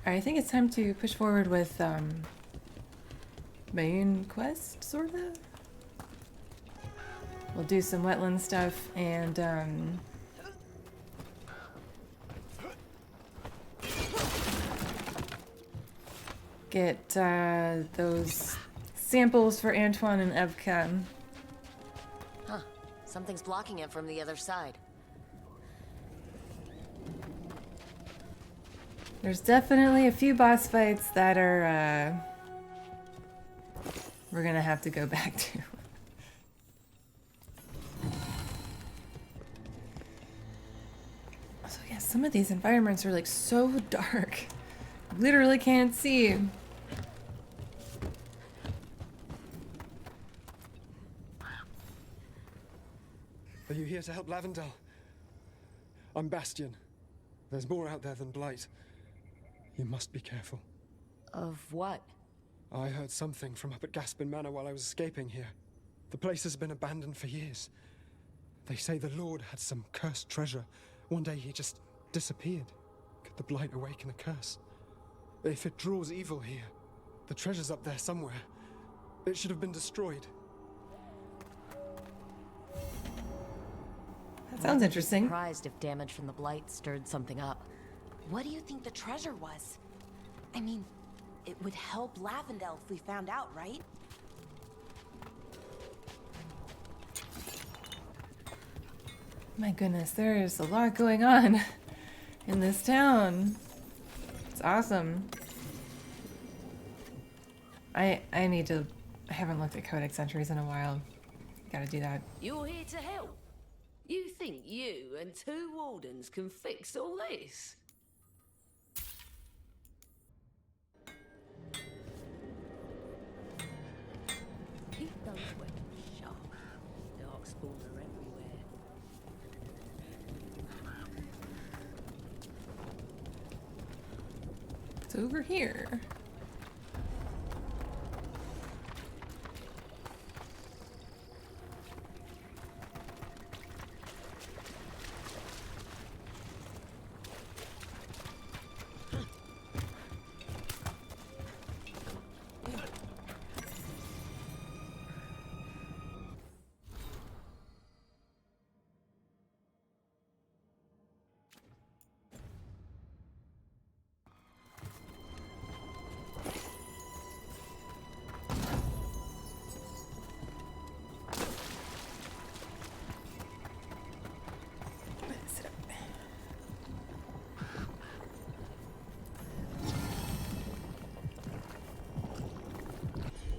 Alright, I think it's time to push forward with main quest, sorta? We'll do some wetland stuff and get those samples for Antoine and Evka. Huh. Something's blocking it from the other side. There's definitely a few boss fights that are we're gonna have to go back to. So yeah, some of these environments are like so dark. Literally can't see. Are you here to help Lavendel? I'm Bastion. There's more out there than Blight. You must be careful. Of what? I heard something from up at Gaspin Manor while I was escaping here. The place has been abandoned for years. They say the Lord had some cursed treasure. One day he just disappeared. Could the Blight awaken a curse? If it draws evil here, the treasure's up there somewhere. It should have been destroyed. That sounds interesting. Surprised if damage from the Blight stirred something up. What do you think the treasure was? I mean, it would help Lavendel if we found out, right? My goodness, there is a lot going on in this town. It's awesome. I need to... I haven't looked at Codex entries in a while. Gotta do that. You're here to help. You think you and two wardens can fix all this? Keep those weapons sharp. Darkspawn are everywhere. It's over here.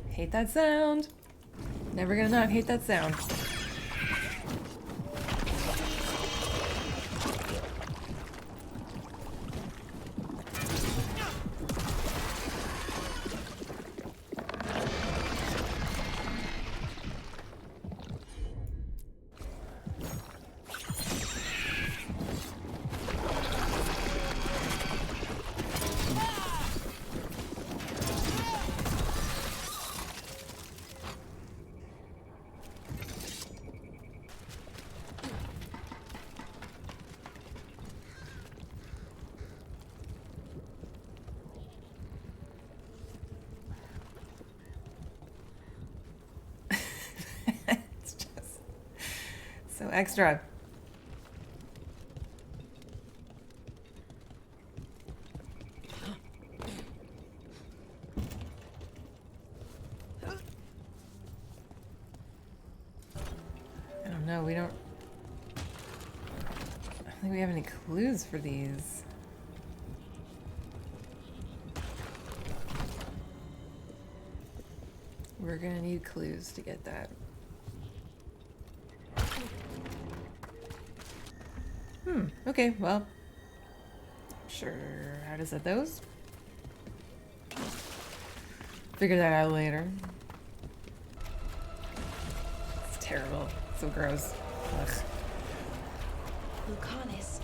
Hate that sound. Never gonna not hate that sound. So extra. I don't know, we don't... I don't think we have any clues for these. We're gonna need clues to get that. Okay, well, sure, how to set those? Figure that out later. It's terrible, so gross. Ugh. Lucanus.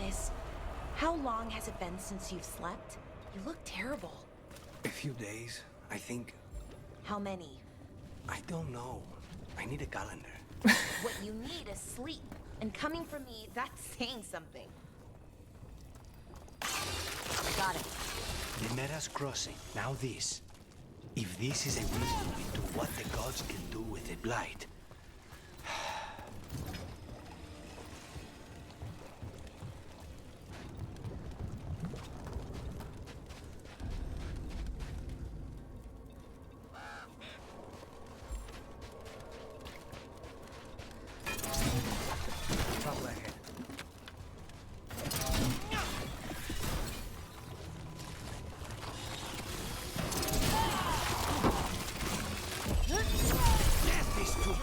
honest, how long has it been since you've slept? You look terrible. A few days, I think. How many? I don't know. I need a calendar. What you need is sleep. And coming from me, that's saying something. Got it. The Meras Crossing. Now this. If this is a window into what the gods can do with the Blight. Trouble ahead. Death is too.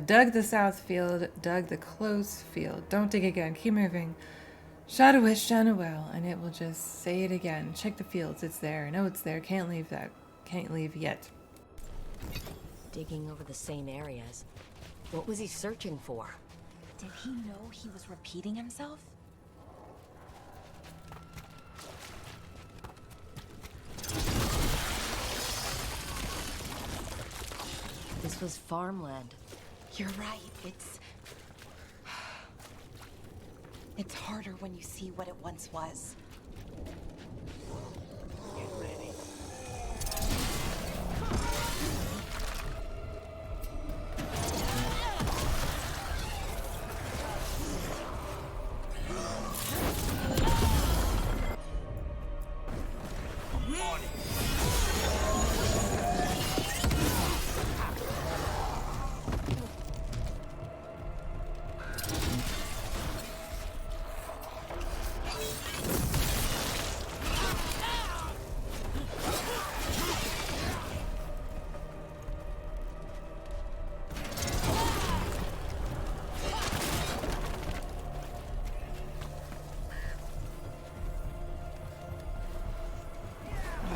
Dug the south field, dug the close field. Don't dig again. Keep moving. Shot a witch down a well, and it will just say it again. Check the fields. It's there. No, it's there. Can't leave that. Can't leave yet. Digging over the same areas. What was he searching for? Did he know he was repeating himself? This was farmland. You're right. It's harder when you see what it once was. Get ready.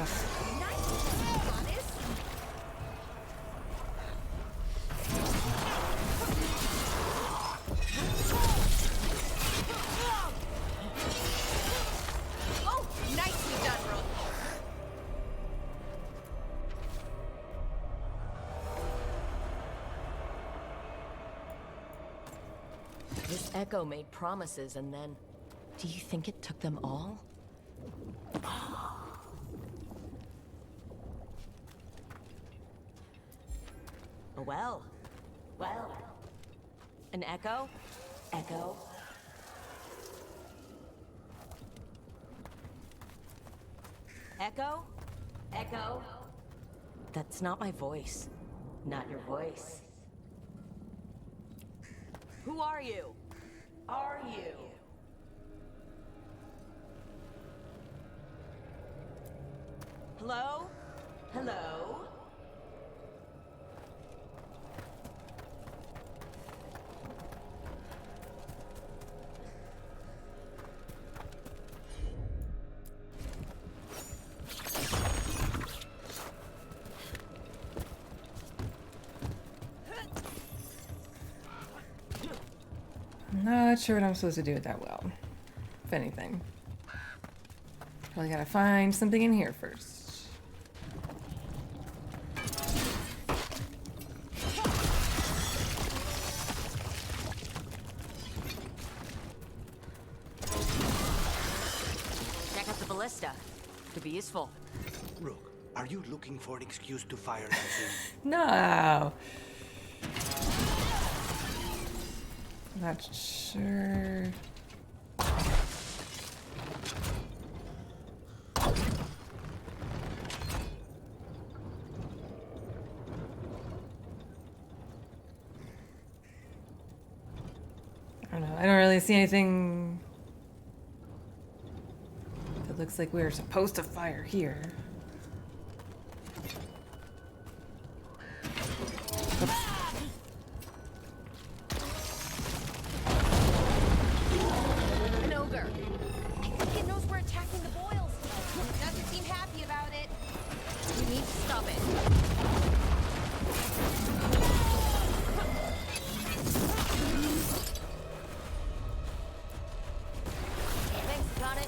On it. Oh, nicely done, Rook. This Echo made promises and then... Do you think it took them all? Well. An Echo? Echo? Echo? Echo? That's not my voice. Not your voice. Who are you? Are you? Hello? Hello? Not sure what I'm supposed to do with that well. If anything. Probably gotta find something in here first. could be useful. Rook, are you looking for an excuse to fire that thing? No. Not sure. I don't know. I don't really see anything that looks like we were supposed to fire here. An ogre. I think it knows we're attacking the boils. Doesn't seem happy about it. We need to stop it. Thanks, got it.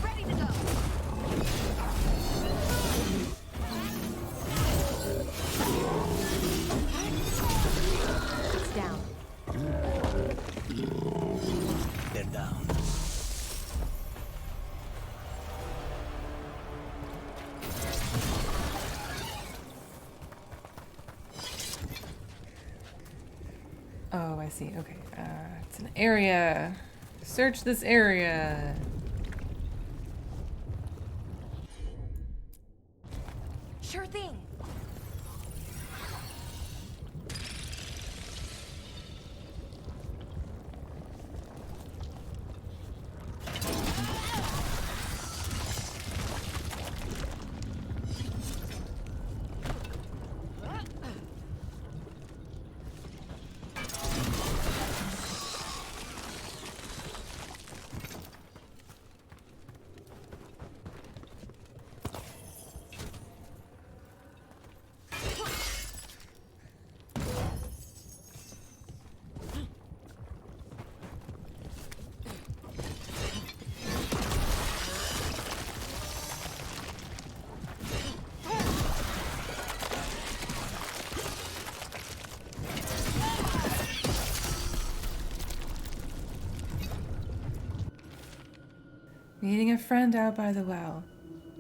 Ready to go. It's down. They're down. Oh, I see. Okay. It's an area. Search this area. Sure thing. Meeting a friend out by the well.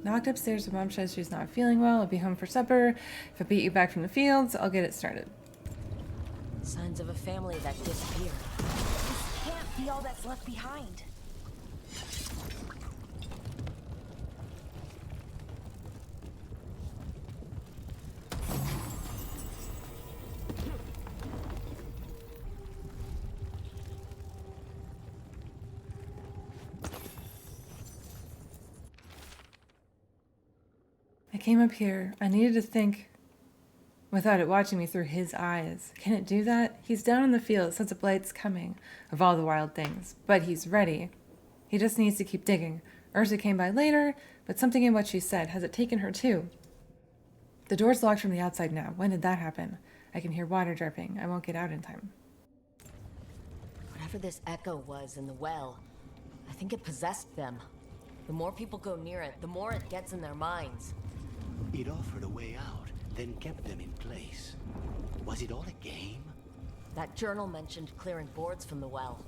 Knocked upstairs when Mom says she's not feeling well. I'll be home for supper. If I beat you back from the fields, I'll get it started. Signs of a family that disappeared. This can't be all that's left behind. I came up here. I needed to think without it watching me through his eyes. Can it do that? He's down in the field, sense of blight's coming, of all the wild things. But he's ready. He just needs to keep digging. Ursa came by later, but something in what she said, has it taken her too? The door's locked from the outside now. When did that happen? I can hear water dripping. I won't get out in time. Whatever this echo was in the well, I think it possessed them. The more people go near it, the more it gets in their minds. It offered a way out, then kept them in place. Was it all a game? That journal mentioned clearing boards from the well.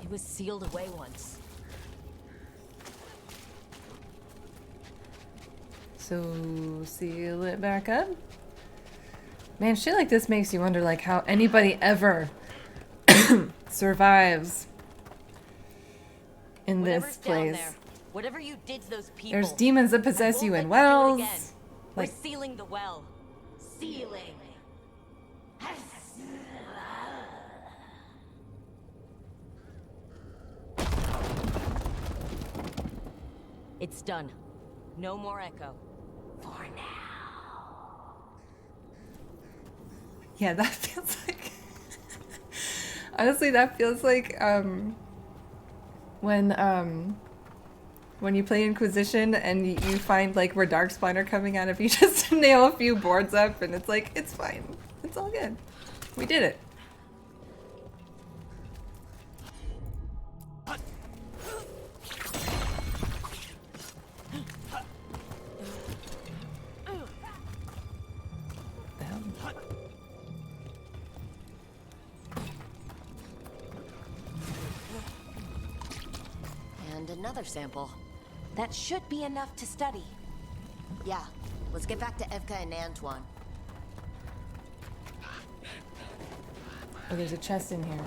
It was sealed away once. So, seal it back up? Man, shit like this makes you wonder, like, how anybody ever survives in Whatever's this down place. there, whatever you did to those people. There's demons that possess I you won't in let you do it wells. again. Like, We're sealing the well. Sealing. It's done. No more echo. For now. Yeah, that feels like... Honestly, that feels like, when you play Inquisition and you find, like, where Darkspawn are coming out, if you just nail a few boards up and it's like, it's fine. It's all good. We did it. And another sample. That should be enough to study. Yeah, let's get back to Evka and Antoine. Oh, there's a chest in here.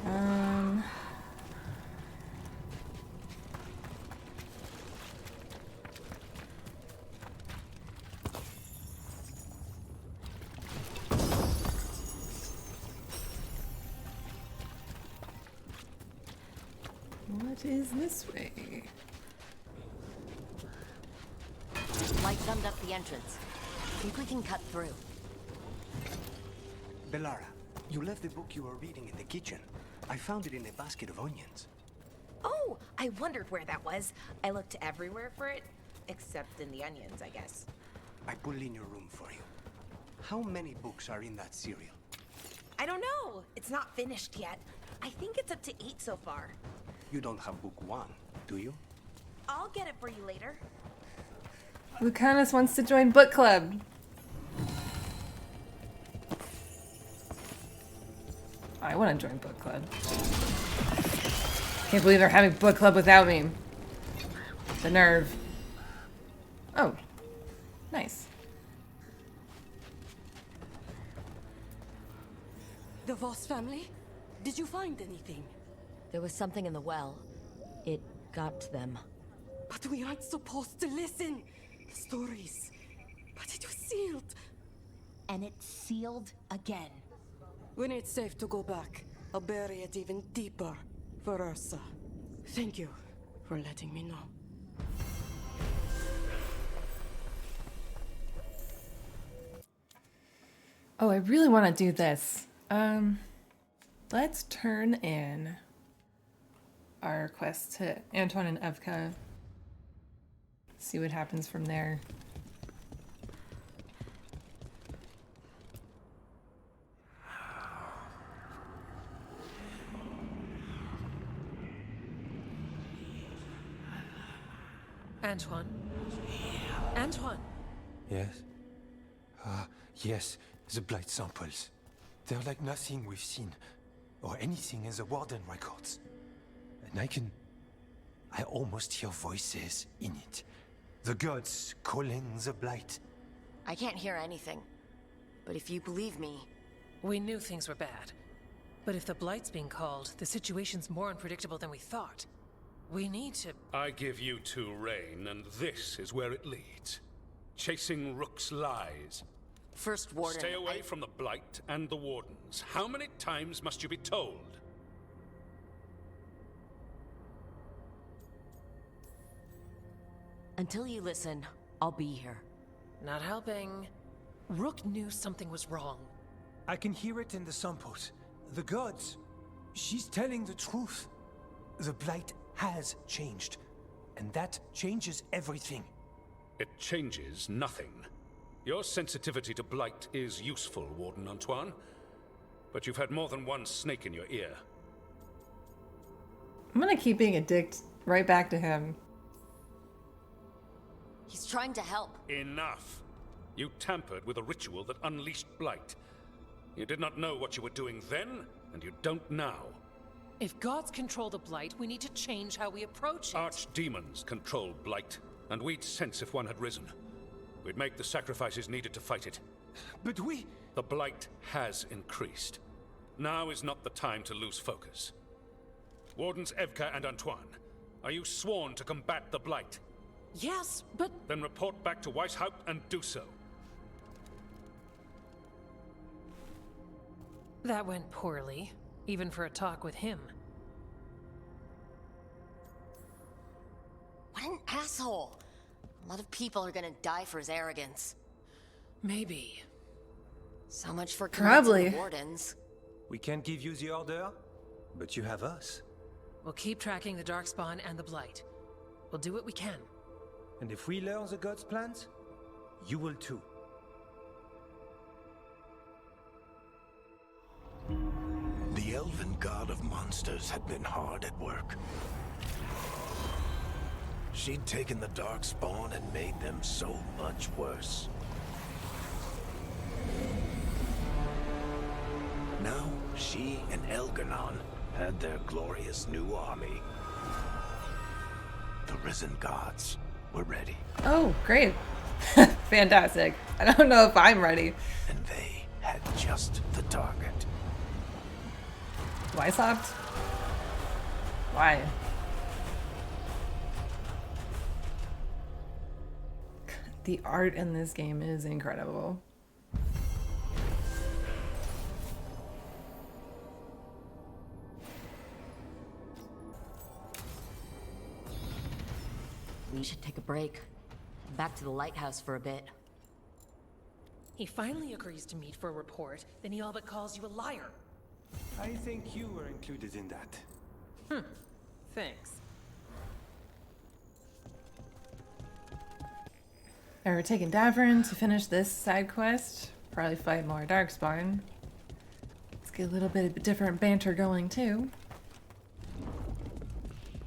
What is this way? Light summed up the entrance. Think we can cut through. Bellara, you left the book you were reading in the kitchen. I found it in a basket of onions. Oh, I wondered where that was. I looked everywhere for it, except in the onions, I guess. I put it in your room for you. How many books are in that serial? I don't know. It's not finished yet. I think it's up to 8 so far. You don't have book 1, do you? I'll get it for you later. Lucanus wants to join book club. I want to join book club. Can't believe they're having book club without me. The nerve. Oh, nice. The Voss family? Did you find anything? There was something in the well. It got to them. But we aren't supposed to listen. The stories. But it was sealed. And it's sealed again. When it's safe to go back, I'll bury it even deeper for Ursa. Thank you for letting me know. Oh, I really want to do this. Let's turn in our quest to Antoine and Evka. See what happens from there. Antoine? Antoine! Yes? Yes, the blight samples. They're like nothing we've seen, or anything in the Warden records. And I almost hear voices in it. The gods calling the blight. I can't hear anything. But if you believe me... We knew things were bad. But if the Blight's being called, the situation's more unpredictable than we thought. We need to... I give you two reign, and this is where it leads. Chasing Rook's lies. First Warden... Stay away from the Blight and the Wardens. How many times must you be told? Until you listen, I'll be here. Not helping. Rook knew something was wrong. I can hear it in the samples. The gods. She's telling the truth. The blight has changed. And that changes everything. It changes nothing. Your sensitivity to Blight is useful, Warden Antoine. But you've had more than one snake in your ear. I'm gonna keep being a dick right back to him. He's trying to help. Enough! You tampered with a ritual that unleashed Blight. You did not know what you were doing then, and you don't now. If gods control the Blight, we need to change how we approach it. Archdemons control Blight, and we'd sense if one had risen. We'd make the sacrifices needed to fight it. But we... The Blight has increased. Now is not the time to lose focus. Wardens Evka and Antoine, are you sworn to combat the Blight? Yes, but... Then report back to Weishaupt and do so. That went poorly, even for a talk with him. What an asshole! A lot of people are gonna die for his arrogance. Maybe. So much for Probably. convincing the wardens. We can't give you the order, but you have us. We'll keep tracking the Darkspawn and the Blight. We'll do what we can. And if we learn the gods' plans, you will too. The elven god of monsters had been hard at work. She'd taken the Darkspawn and made them so much worse. Now, she and Elgarnon had their glorious new army. The risen gods were ready. Oh, great. Fantastic. I don't know if I'm ready. And they had just the target. Why stopped? Why? The art in this game is incredible. We should take a break. Back to the lighthouse for a bit. He finally agrees to meet for a report, then he all but calls you a liar. I think you were included in that. Thanks. Alright, we're taking Davern to finish this side quest. Probably fight more Darkspawn. Let's get a little bit of different banter going too.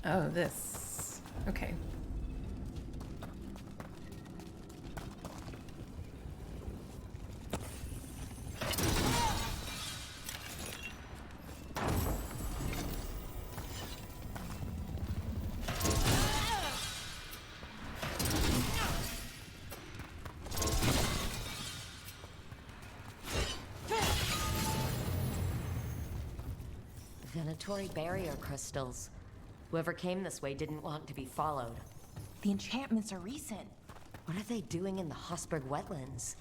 Oh, this. Okay. Venatory barrier crystals. Whoever came this way didn't want to be followed. The enchantments are recent. What are they doing in the Hosberg wetlands?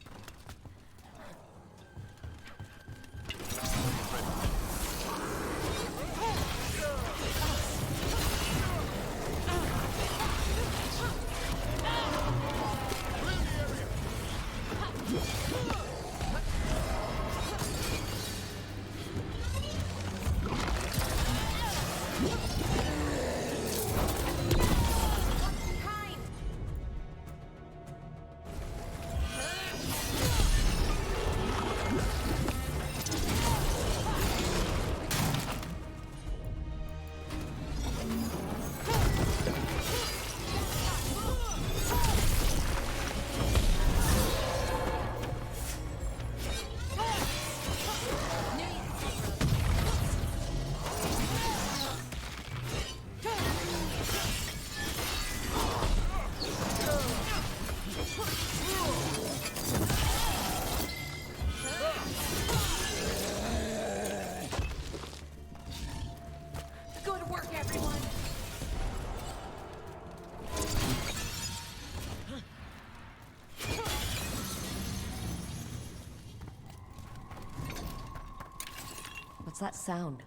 What's that sound?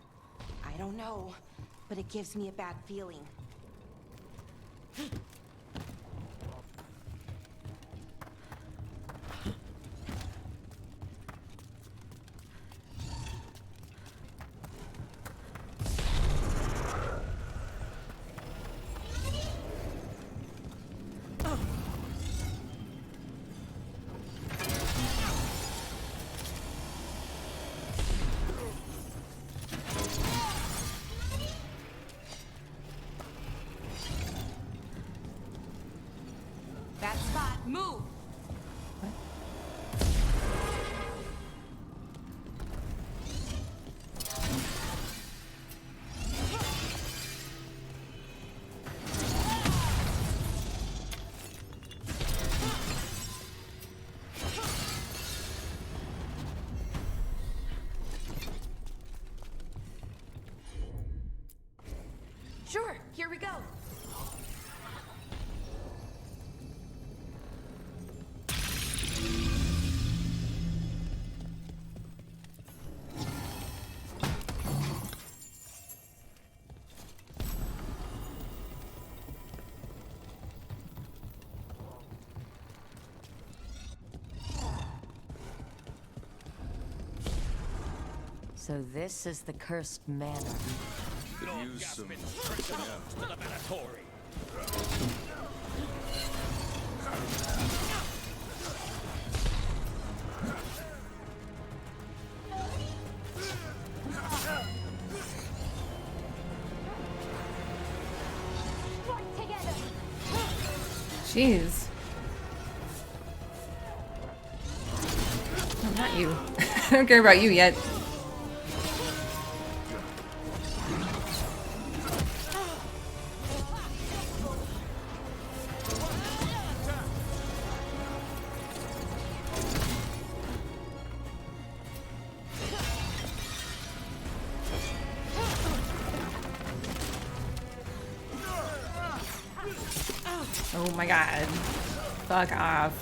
I don't know, but it gives me a bad feeling. That spot, move! Sure, here we go. So this is the cursed manor. Could use some Jeez. No, not you. I don't care about you yet. Oh my god. Fuck off.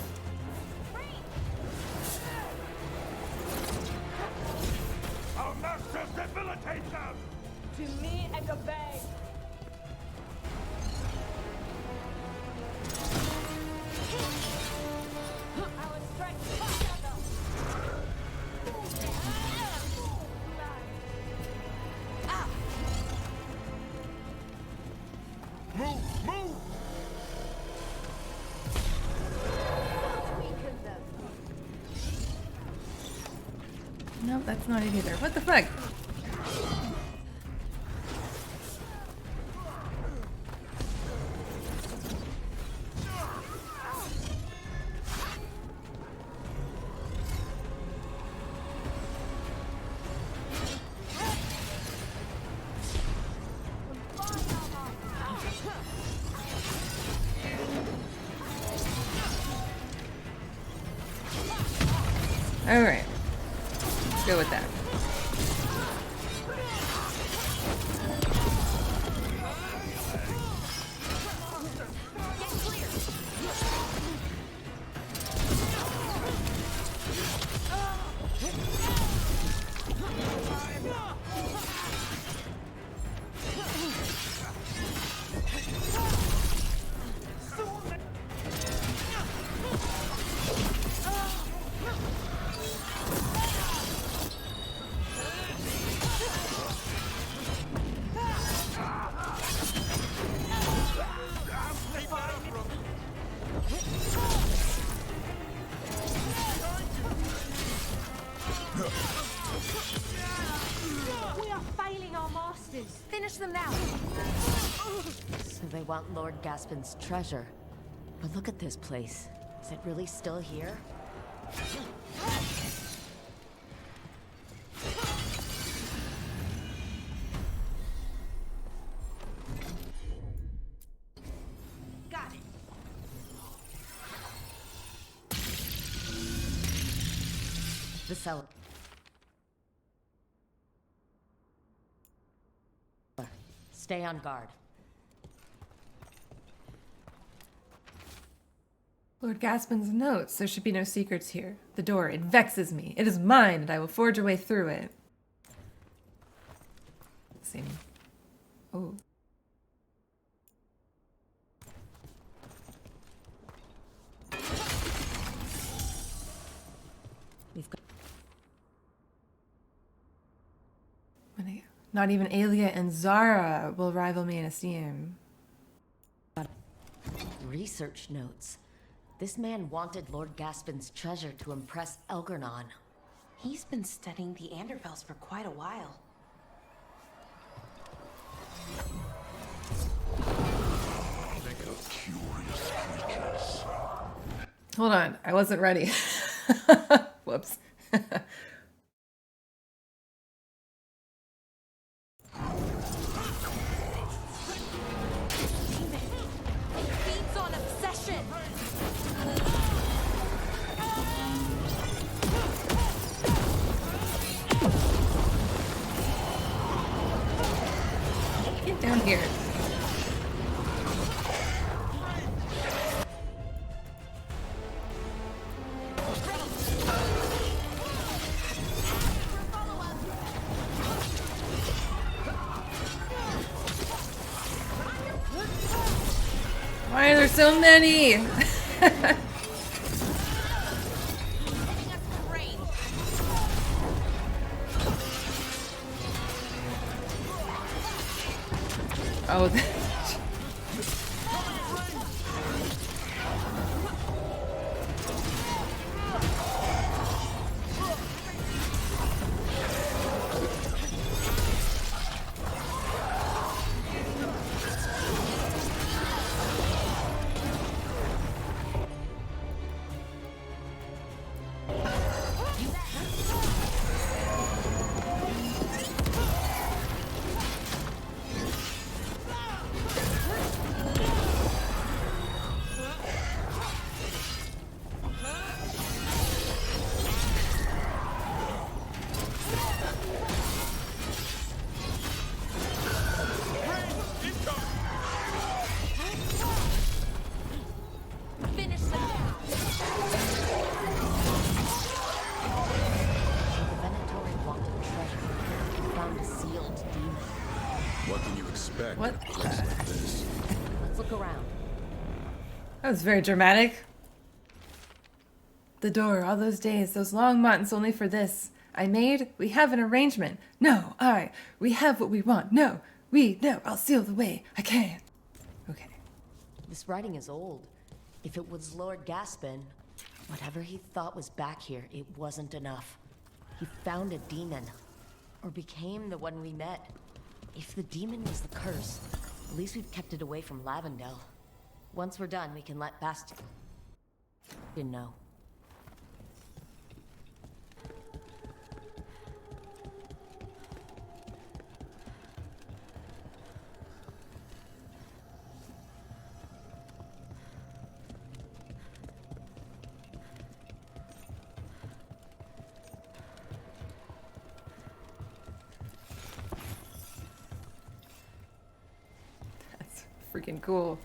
Our masters debilitate them! To me and obey. Our strength together. Move! Move! Nope, that's not it either. What the fuck? Alright. Let's go with that. We are failing our masters. Finish them now. So they want Lord Gaspin's treasure. But look at this place. Is it really still here? Got it. The cellar. Stay on guard. Lord Gaspin's notes. There should be no secrets here. The door, it vexes me. It is mine, and I will forge a way through it. Same. Oh. We've got Not even Aelia and Zara will rival me in esteem. research notes. This man wanted Lord Gaspin's treasure to impress Elgernon. He's been studying the Andervels for quite a while. Curious creatures. Hold on, I wasn't ready. Whoops. Feeds on obsession. Get down here. Why are there so many? Oh, Finish them now! The Venatori wanted treasure. Found a sealed demon. What can you expect What? in a place like this? Let's look around. that was very dramatic. The door, all those days, those long months only for this. We have an arrangement. No, we have what we want. No, I'll seal the way. I can't. Okay. This writing is old. If it was Lord Gaspin, whatever he thought was back here, it wasn't enough. He found a demon. Or became the one we met. If the demon was the curse, at least we've kept it away from Lavendel. Once we're done, we can let Bastian know. That's freaking cool.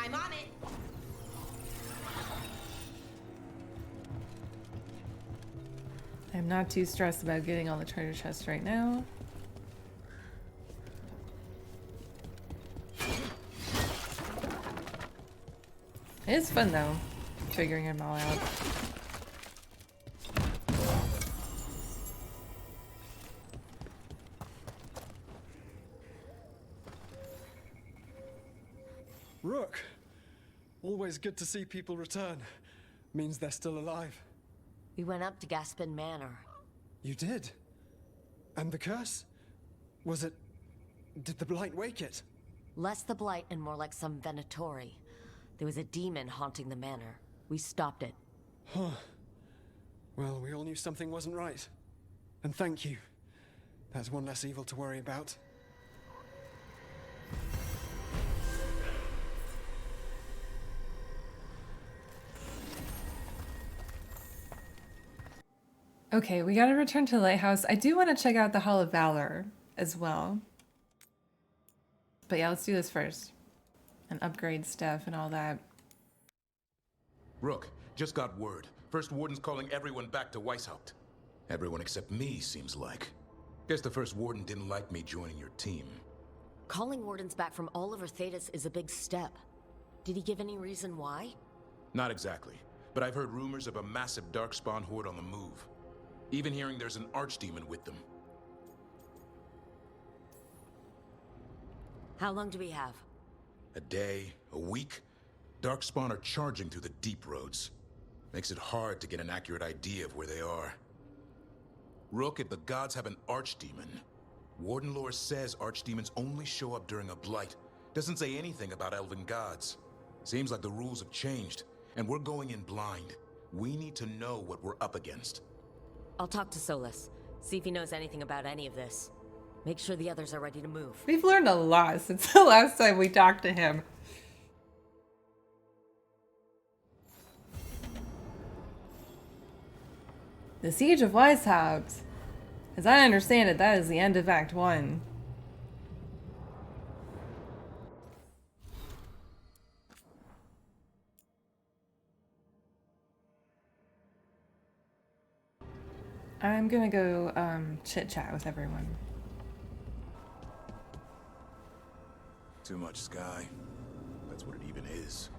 I'm on it. I'm not too stressed about getting all the treasure chests right now. It is fun though, figuring them all out. Rook! Always good to see people return. Means they're still alive. We went up to Gaspin Manor. You did? And the curse? Was it... Did the blight wake it? Less the blight and more like some Venatori. There was a demon haunting the manor. We stopped it. Huh. Well, we all knew something wasn't right. And thank you. That's one less evil to worry about. Okay, we gotta return to the lighthouse. I do want to check out the Hall of Valor as well. But yeah, let's do this first. And upgrade stuff and all that. Rook, just got word. First Warden's calling everyone back to Weishaupt. Everyone except me, seems like. Guess the First Warden didn't like me joining your team. Calling wardens back from all over Thedas is a big step. Did he give any reason why? Not exactly, but I've heard rumors of a massive Darkspawn horde on the move. Even hearing there's an archdemon with them. How long do we have? A day, a week? Darkspawn are charging through the deep roads. Makes it hard to get an accurate idea of where they are. Rook, if the gods have an archdemon, Warden lore says archdemons only show up during a blight. Doesn't say anything about elven gods. Seems like the rules have changed, and we're going in blind. We need to know what we're up against. I'll talk to Solus, see if he knows anything about any of this. Make sure the others are ready to move. We've learned a lot since the last time we talked to him. The Siege of Weishaupt. As I understand it, that is the end of Act 1. I'm gonna go chit-chat with everyone. Too much sky. That's what it even is.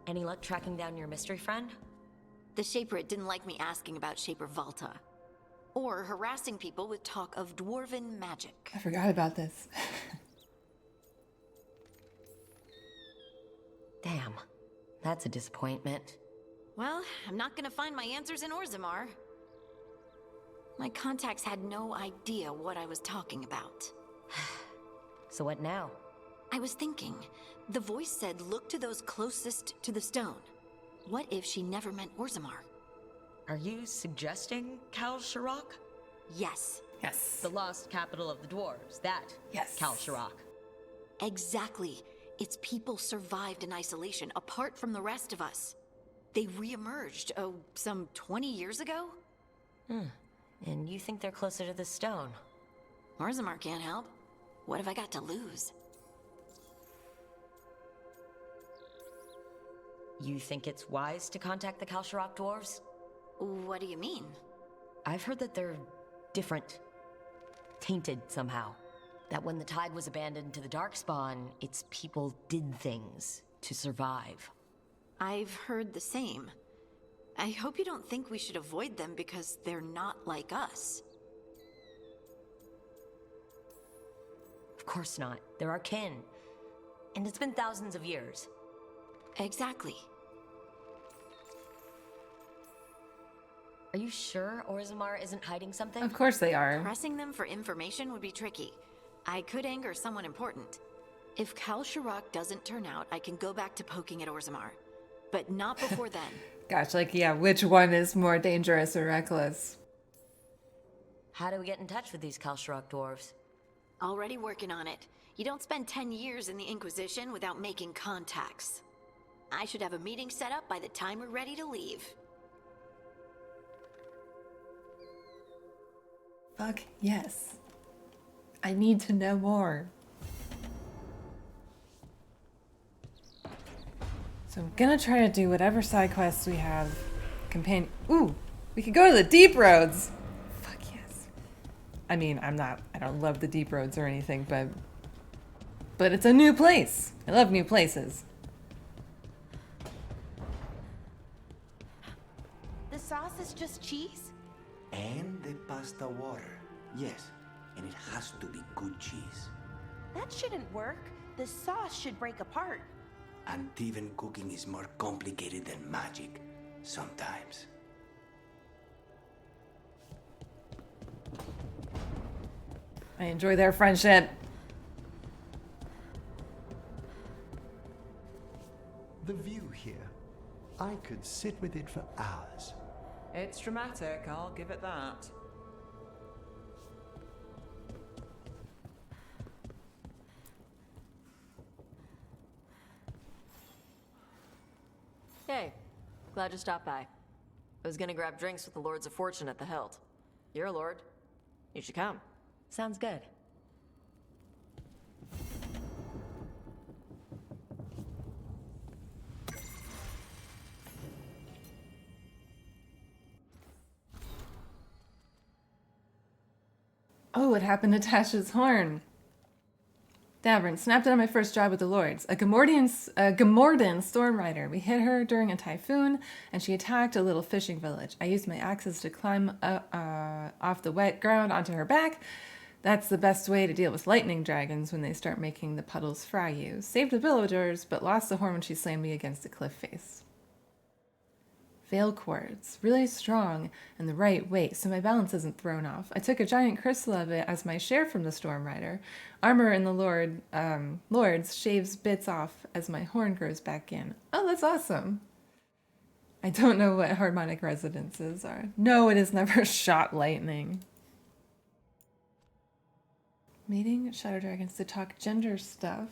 Any luck tracking down your mystery friend? The Shaper didn't like me asking about Shaper Valta. Or harassing people with talk of dwarven magic. I forgot about this. Damn, that's a disappointment. Well, I'm not gonna find my answers in Orzammar. My contacts had no idea what I was talking about. So what now? I was thinking, the voice said look to those closest to the stone. What if she never meant Orzammar? Are you suggesting Kal Sharok? Yes. Yes. The lost capital of the dwarves, that? Yes. Kal Sharok. Exactly. Its people survived in isolation, apart from the rest of us. They re-emerged, some 20 years ago? And you think they're closer to the stone? Orzammar can't help. What have I got to lose? You think it's wise to contact the Kal Sharok dwarves? What do you mean? I've heard that they're different. Tainted somehow. That when the tide was abandoned to the Darkspawn, its people did things to survive. I've heard the same. I hope you don't think we should avoid them because they're not like us. Of course not. They're our kin. And it's been thousands of years. Exactly. Are you sure Orzammar isn't hiding something? Of course they are. Pressing them for information would be tricky. I could anger someone important. If Kal Sharok doesn't turn out, I can go back to poking at Orzammar. But not before then. Gosh, like, yeah, which one is more dangerous or reckless? How do we get in touch with these Kal Sharok dwarves? Already working on it. You don't spend 10 years in the Inquisition without making contacts. I should have a meeting set up by the time we're ready to leave. Fuck yes. I need to know more. So I'm gonna try to do whatever side quests we have. Ooh, we could go to the deep roads. Fuck yes. I mean, I don't love the deep roads or anything, but it's a new place. I love new places. The sauce is just cheese? And the pasta water. Yes, and it has to be good cheese. That shouldn't work. The sauce should break apart. And even cooking is more complicated than magic, sometimes. I enjoy their friendship. The view here. I could sit with it for hours. It's dramatic, I'll give it that. Hey, glad you stopped by. I was gonna grab drinks with the Lords of Fortune at the Hilt. You're a lord. You should come. Sounds good. Oh, what happened to Tasha's horn? Davern snapped it on my first job with the Lords. A Gamordan storm rider. We hit her during a typhoon, and she attacked a little fishing village. I used my axes to climb off the wet ground onto her back. That's the best way to deal with lightning dragons when they start making the puddles fry you. Saved the villagers, but lost the horn when she slammed me against a cliff face. Veilguard. It's really strong and the right weight, so my balance isn't thrown off. I took a giant crystal of it as my share from the Storm Rider. Armor in the Lords shaves bits off as my horn grows back in. Oh, that's awesome. I don't know what harmonic resonances are. No, it has never shot lightning. Meeting Shadow Dragons to talk gender stuff.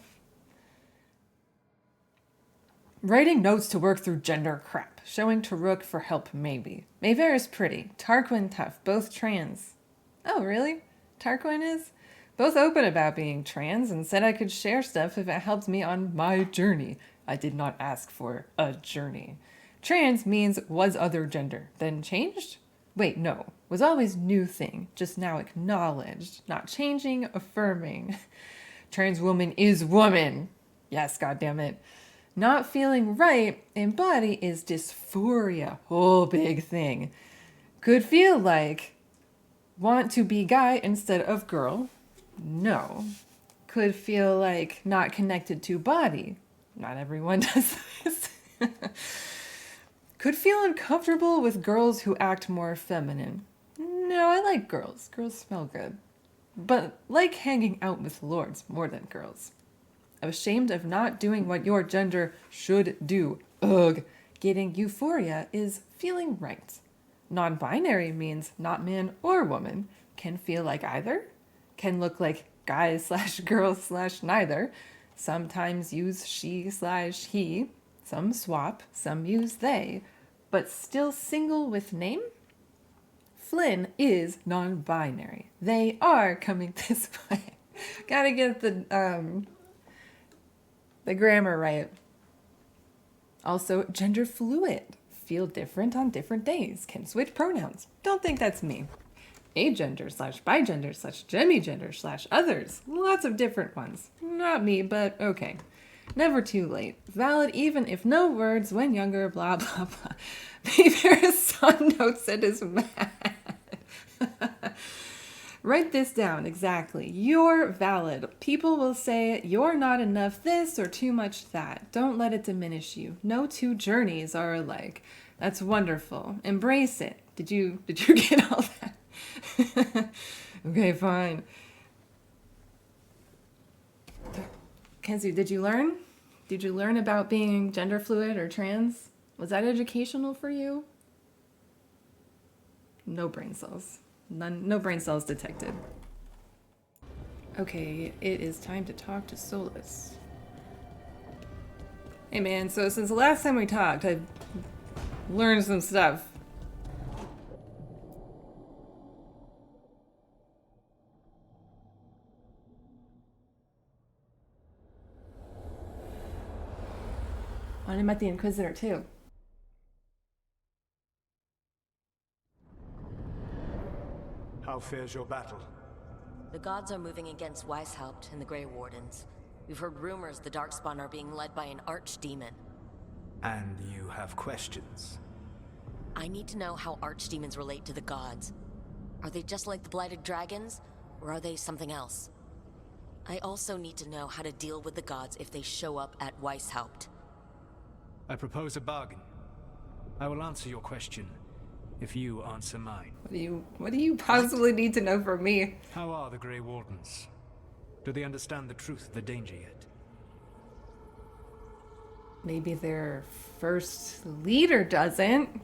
Writing notes to work through gender crap. Showing to Rook for help, maybe. Mayfair is pretty. Tarquin tough. Both trans. Oh, really? Tarquin is? Both open about being trans and said I could share stuff if it helped me on my journey. I did not ask for a journey. Trans means was other gender, then changed? Wait, no. Was always new thing, just now acknowledged. Not changing, affirming. Trans woman is woman. Yes, goddammit. Not feeling right in body is dysphoria. Whole big thing. Could feel like want to be guy instead of girl. No. Could feel like not connected to body. Not everyone does this. Could feel uncomfortable with girls who act more feminine. No, I like girls. Girls smell good. But like hanging out with lords more than girls. I'm ashamed of not doing what your gender should do. Ugh. Getting euphoria is feeling right. Non-binary means not man or woman. Can feel like either. Can look like guy / girl / neither. Sometimes use she / he. Some swap. Some use they. But still single with name? Flynn is non-binary. They are coming this way. Gotta get the grammar right. Also, gender fluid. Feel different on different days. Can switch pronouns. Don't think that's me. Agender / bigender / demigender / others. Lots of different ones. Not me, but okay. Never too late. Valid even if no words when younger, blah, blah, blah. Mayfair's son notes it is mad. Write this down, exactly. You're valid. People will say you're not enough this or too much that. Don't let it diminish you. No two journeys are alike. That's wonderful. Embrace it. Did you get all that? Okay, fine. Kenzie, did you learn? Did you learn about being gender fluid or trans? Was that educational for you? No brain cells. None, no brain cells detected. Okay, it is time to talk to Solus. Hey man, so since the last time we talked, I've learned some stuff. I met the Inquisitor too. How fares your battle? The gods are moving against Weishaupt and the Grey Wardens. We've heard rumors the Darkspawn are being led by an archdemon. And you have questions? I need to know how archdemons relate to the gods. Are they just like the Blighted Dragons, or are they something else? I also need to know how to deal with the gods if they show up at Weishaupt. I propose a bargain. I will answer your question if you answer mine. What do you possibly need to know from me? How are the Grey Wardens? Do they understand the truth of the danger yet? Maybe their first leader doesn't.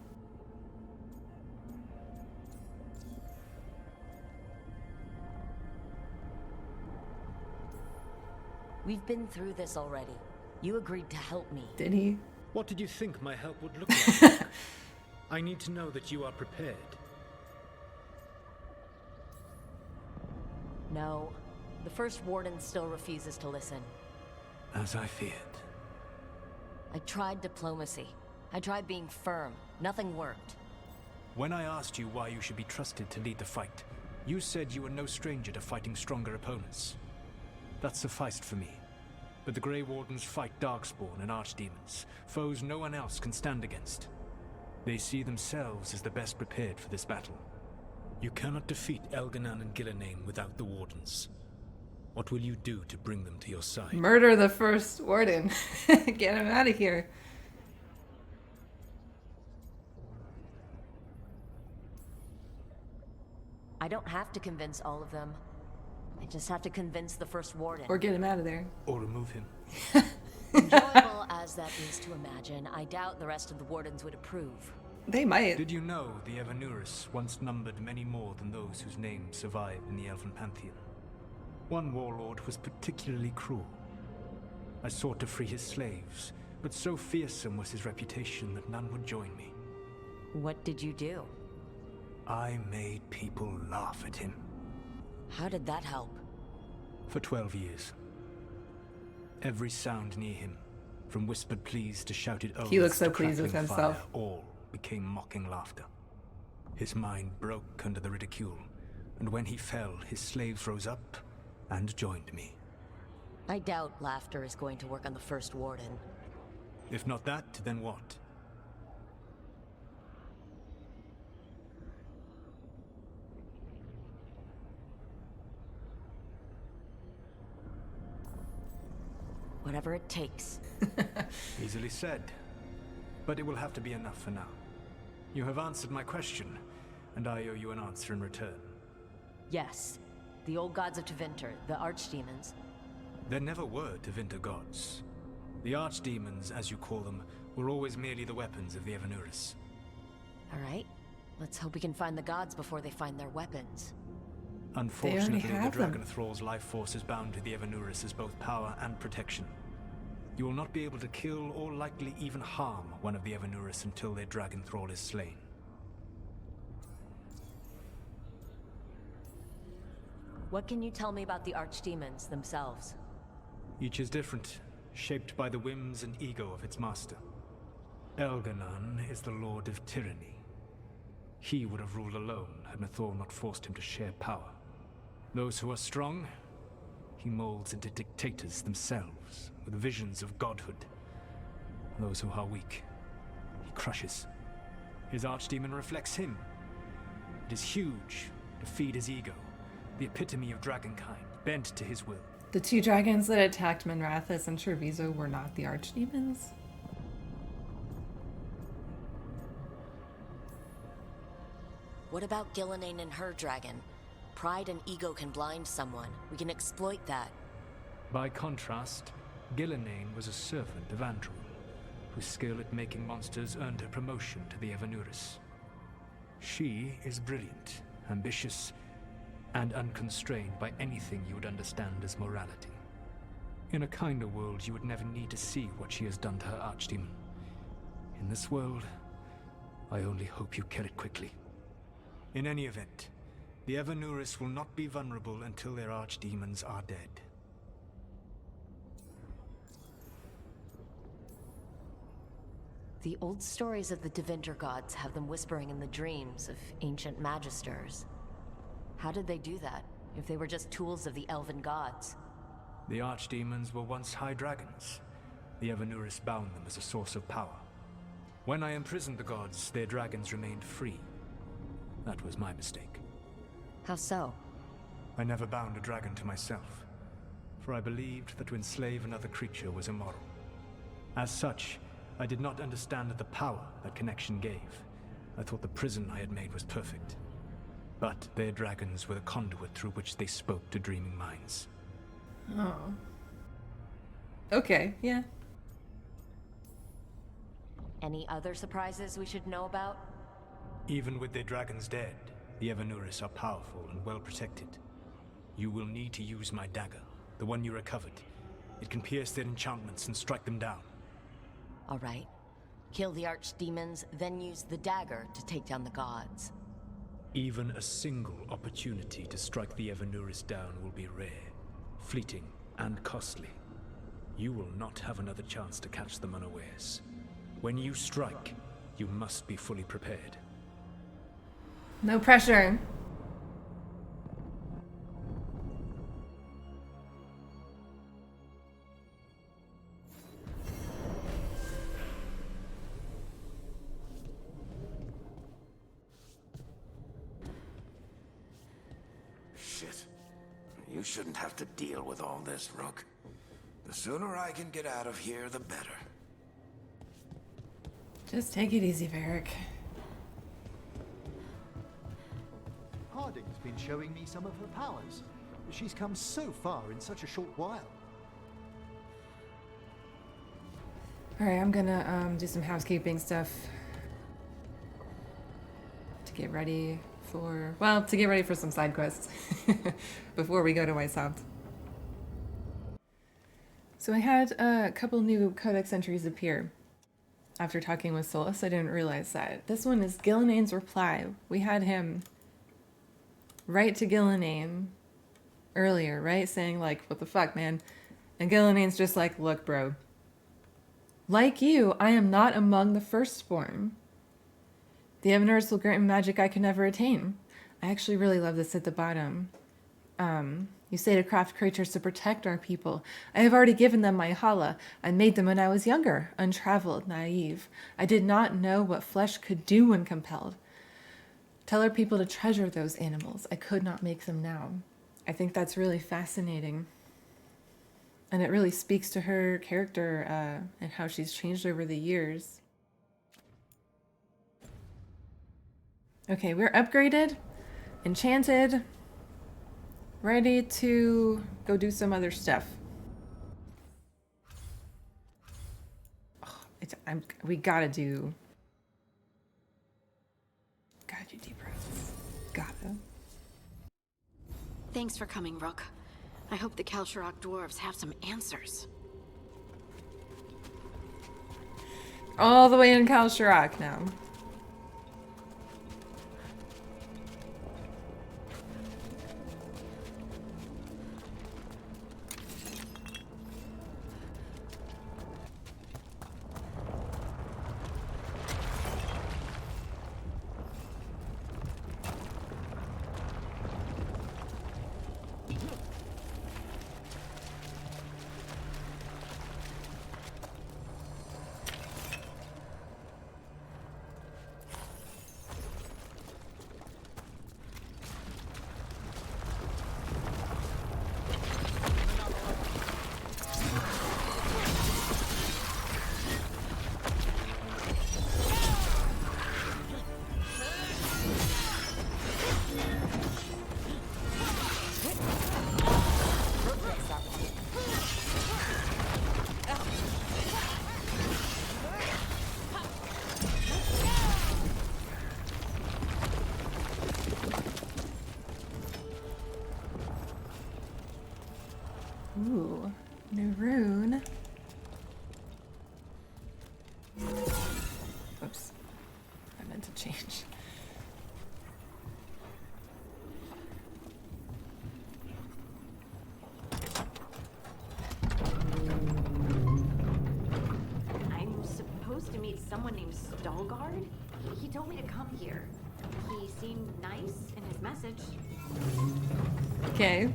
We've been through this already. You agreed to help me. Did he? What did you think my help would look like? I need to know that you are prepared. No. The first warden still refuses to listen. As I feared. I tried diplomacy. I tried being firm. Nothing worked. When I asked you why you should be trusted to lead the fight, you said you were no stranger to fighting stronger opponents. That sufficed for me. But the Grey Wardens fight Darkspawn and Archdemons, foes no one else can stand against. They see themselves as the best prepared for this battle. You cannot defeat Elganan and Gillenane without the Wardens. What will you do to bring them to your side? Murder the first warden. Get him out of here. I don't have to convince all of them. I just have to convince the First Warden. Or get him out of there. Or remove him. Enjoyable as that is to imagine, I doubt the rest of the Wardens would approve. They might. Did you know the Evanurus once numbered many more than those whose names survive in the Elven Pantheon? One warlord was particularly cruel. I sought to free his slaves, but so fearsome was his reputation that none would join me. What did you do? I made people laugh at him. How did that help? For 12 years. Every sound near him, from whispered pleas to shouted oaths, he looks so to pleased with crackling himself. Fire, all became mocking laughter. His mind broke under the ridicule, and when he fell, his slaves rose up and joined me. I doubt laughter is going to work on the First Warden. If not that, then what? Whatever it takes. Easily said. But it will have to be enough for now. You have answered my question, and I owe you an answer in return. Yes. The old gods of Tevinter, the archdemons. There never were Tevinter gods. The archdemons, as you call them, were always merely the weapons of the Evanurus. Alright. Let's hope we can find the gods before they find their weapons. Unfortunately, the Dragon Thrall's life force is bound to the Evanurus as both power and protection. You will not be able to kill or likely even harm one of the Evanurus until their Dragon Thrall is slain. What can you tell me about the archdemons themselves? Each is different, shaped by the whims and ego of its master. Elganon is the Lord of Tyranny. He would have ruled alone had Nathor not forced him to share power. Those who are strong, he molds into dictators themselves, with visions of godhood. Those who are weak, he crushes. His archdemon reflects him. It is huge, to feed his ego, the epitome of dragonkind, bent to his will. The two dragons that attacked Minrathous and Treviso were not the archdemons? What about Gillenane and her dragon? Pride and ego can blind someone. We can exploit that. By contrast, Gillenane was a servant of Andrew, whose skill at making monsters earned her promotion to the Evanurus. She is brilliant, ambitious, and unconstrained by anything you would understand as morality. In a kinder world, you would never need to see what she has done to her archdemon. In this world, I only hope you kill it quickly. In any event, the Evanurus will not be vulnerable until their archdemons are dead. The old stories of the Tevinter gods have them whispering in the dreams of ancient magisters. How did they do that, if they were just tools of the elven gods? The archdemons were once high dragons. The Evanurus bound them as a source of power. When I imprisoned the gods, their dragons remained free. That was my mistake. How so? I never bound a dragon to myself, for I believed that to enslave another creature was immoral. As such, I did not understand the power that connection gave. I thought the prison I had made was perfect. But their dragons were the conduit through which they spoke to dreaming minds. Oh. Okay, yeah. Any other surprises we should know about? Even with their dragons dead, the Evanurus are powerful and well protected. You will need to use my dagger, the one you recovered. It can pierce their enchantments and strike them down. All right. Kill the archdemons, then use the dagger to take down the gods. Even a single opportunity to strike the Evanurus down will be rare, fleeting, and costly. You will not have another chance to catch them unawares. When you strike, you must be fully prepared. No pressure. Shit. You shouldn't have to deal with all this, Rook. The sooner I can get out of here, the better. Just take it easy, Varric. Hi, Harding's been showing me some of her powers. She's come so far in such a short while. Alright, I'm gonna do some housekeeping stuff to get ready for, well, to get ready for some side quests before we go to Weisshaupt. So I had a couple new codex entries appear after talking with Solus. I didn't realize that. This one is Gilneane's reply. We had him write to Gilneane earlier, right? Saying like, what the fuck, man? And Gilneane's just like, look, bro. Like you, I am not among the firstborn. The Evaners will grant me magic I can never attain. I actually really love this at the bottom. You say to craft creatures to protect our people. I have already given them my hala. I made them when I was younger, untraveled, naive. I did not know what flesh could do when compelled. Tell our people to treasure those animals. I could not make them now. I think that's really fascinating. And it really speaks to her character and how she's changed over the years. Okay, we're upgraded, enchanted, ready to go do some other stuff. Oh, we gotta do deep breaths. Gotta. Thanks for coming, Rook. I hope the Kalsharok dwarves have some answers. All the way in Kalsharok now. Ooh, new rune. Oops, I meant to change. I'm supposed to meet someone named Veilguard? He told me to come here. He seemed nice in his message. Okay.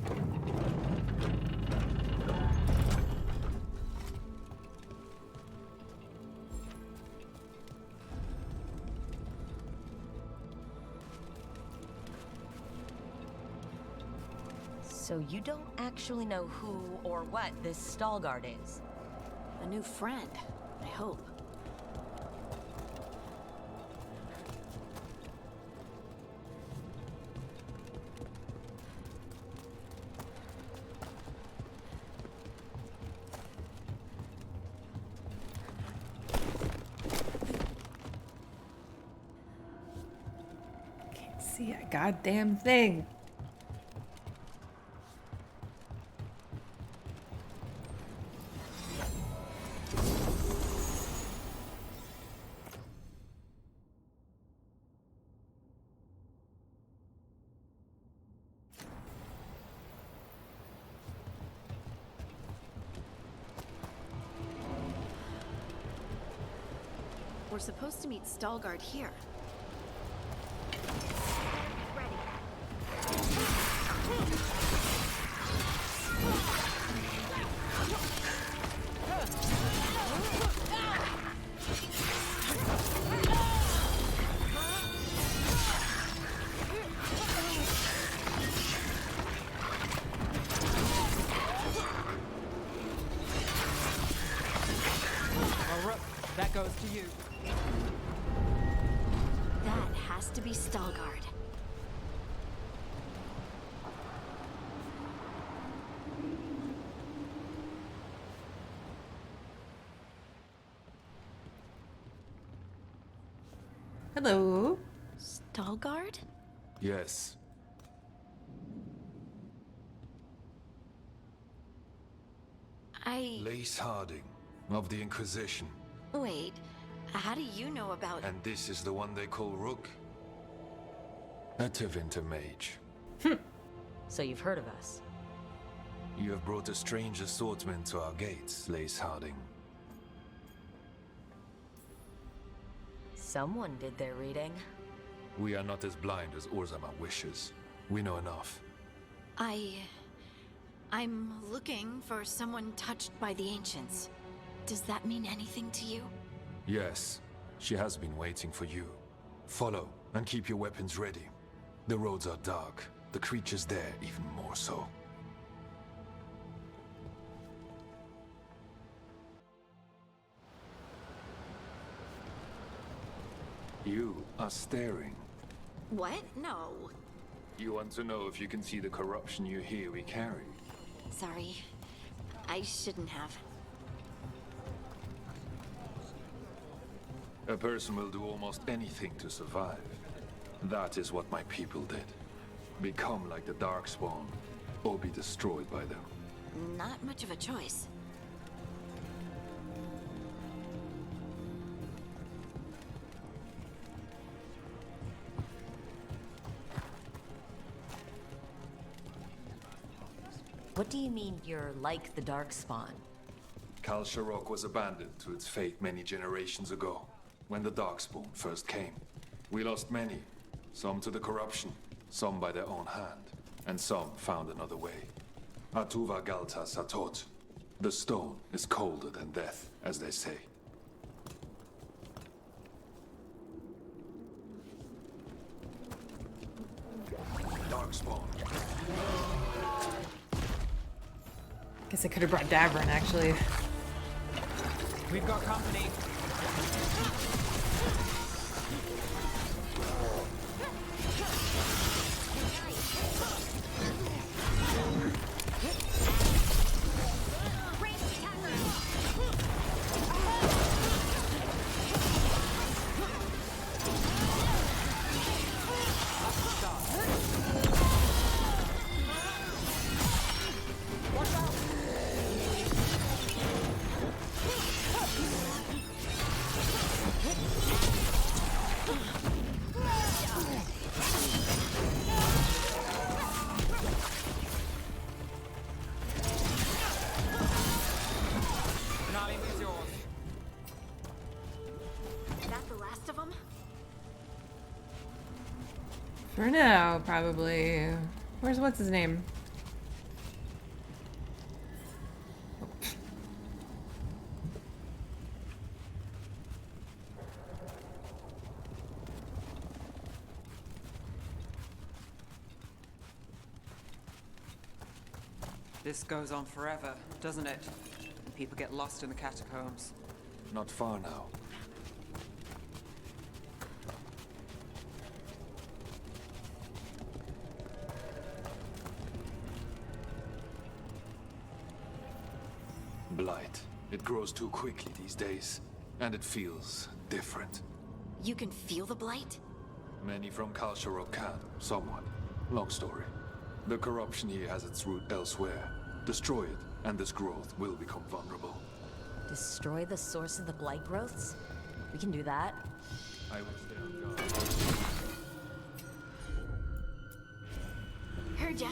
So you don't actually know who or what this Veilguard is? A new friend, I hope. Can't see a goddamn thing. We're supposed to meet Veilguard here. Well, Rook, that goes to you. That has to be Veilguard. Hello. Veilguard? Yes. Lace Harding, of the Inquisition. Wait, how do you know about... And this is the one they call Rook? A Tevinter mage. So you've heard of us? You have brought a strange assortment to our gates, Lace Harding. Someone did their reading. We are not as blind as Orzammar wishes. We know enough. I'm looking for someone touched by the Ancients. Does that mean anything to you? Yes, she has been waiting for you. Follow, and keep your weapons ready. The roads are dark, the creatures there even more so. You are staring. What? No. You want to know if you can see the corruption you hear we carry? Sorry. I shouldn't have. A person will do almost anything to survive. That is what my people did. Become like the Darkspawn, or be destroyed by them. Not much of a choice. What do you mean you're like the Darkspawn? Kal Sharok was abandoned to its fate many generations ago, when the Darkspawn first came. We lost many, some to the corruption, some by their own hand, and some found another way. Atuva Galta Satot. The stone is colder than death, as they say. Darkspawn. Guess I could have brought Davrin, actually. We've got company. For now, probably. What's his name? This goes on forever, doesn't it? And people get lost in the catacombs. Not far now. Blight. It grows too quickly these days, and it feels different. You can feel the blight? Many from Kal Sharok can, somewhat. Long story. The corruption here has its root elsewhere. Destroy it, and this growth will become vulnerable. Destroy the source of the blight growths? We can do that. I will stay on guard. Heard ya.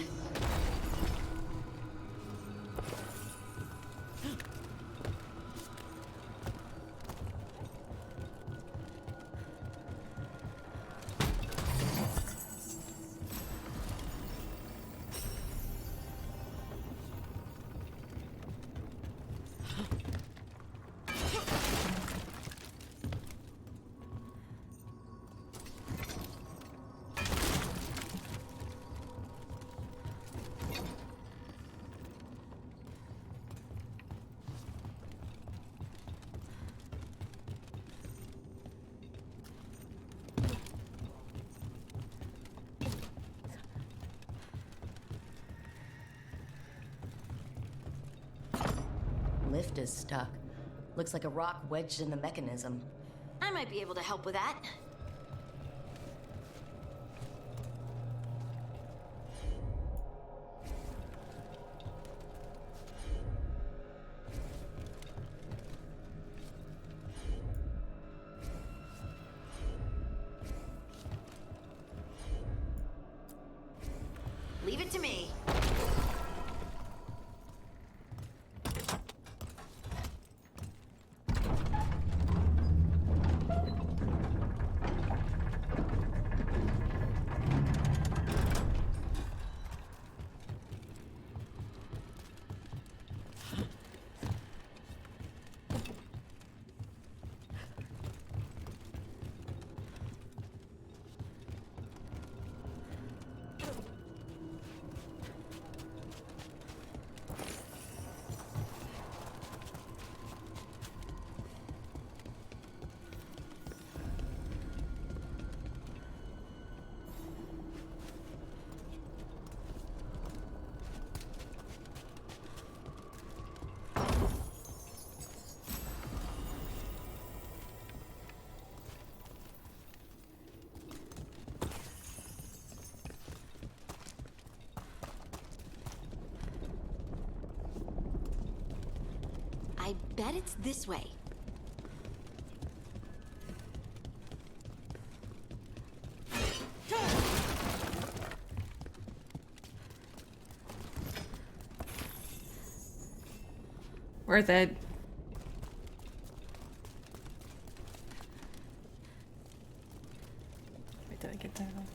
Lift is stuck. Looks like a rock wedged in the mechanism. I might be able to help with that. Leave it to me. I bet it's this way. Worth it. Wait, did I get that one?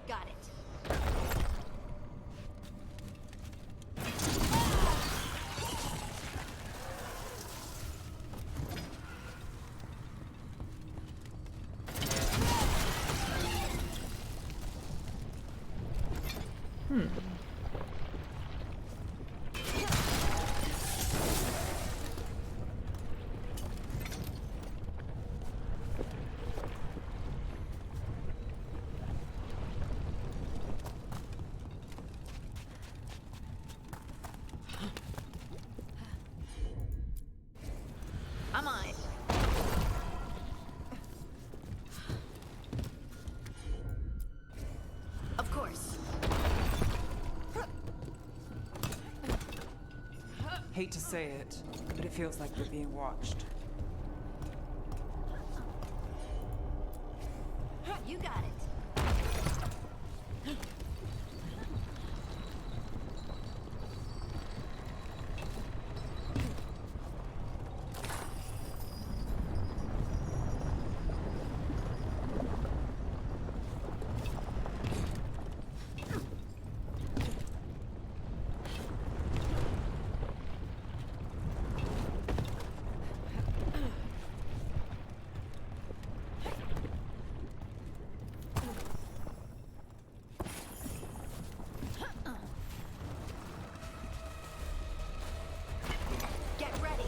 Got it. I'm on it. Of course. Hate to say it, but it feels like we're being watched. You got it. Get ready.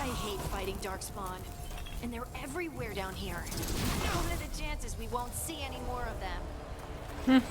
I hate fighting Darkspawn. And they're everywhere down here. What are the chances we won't see any more of them?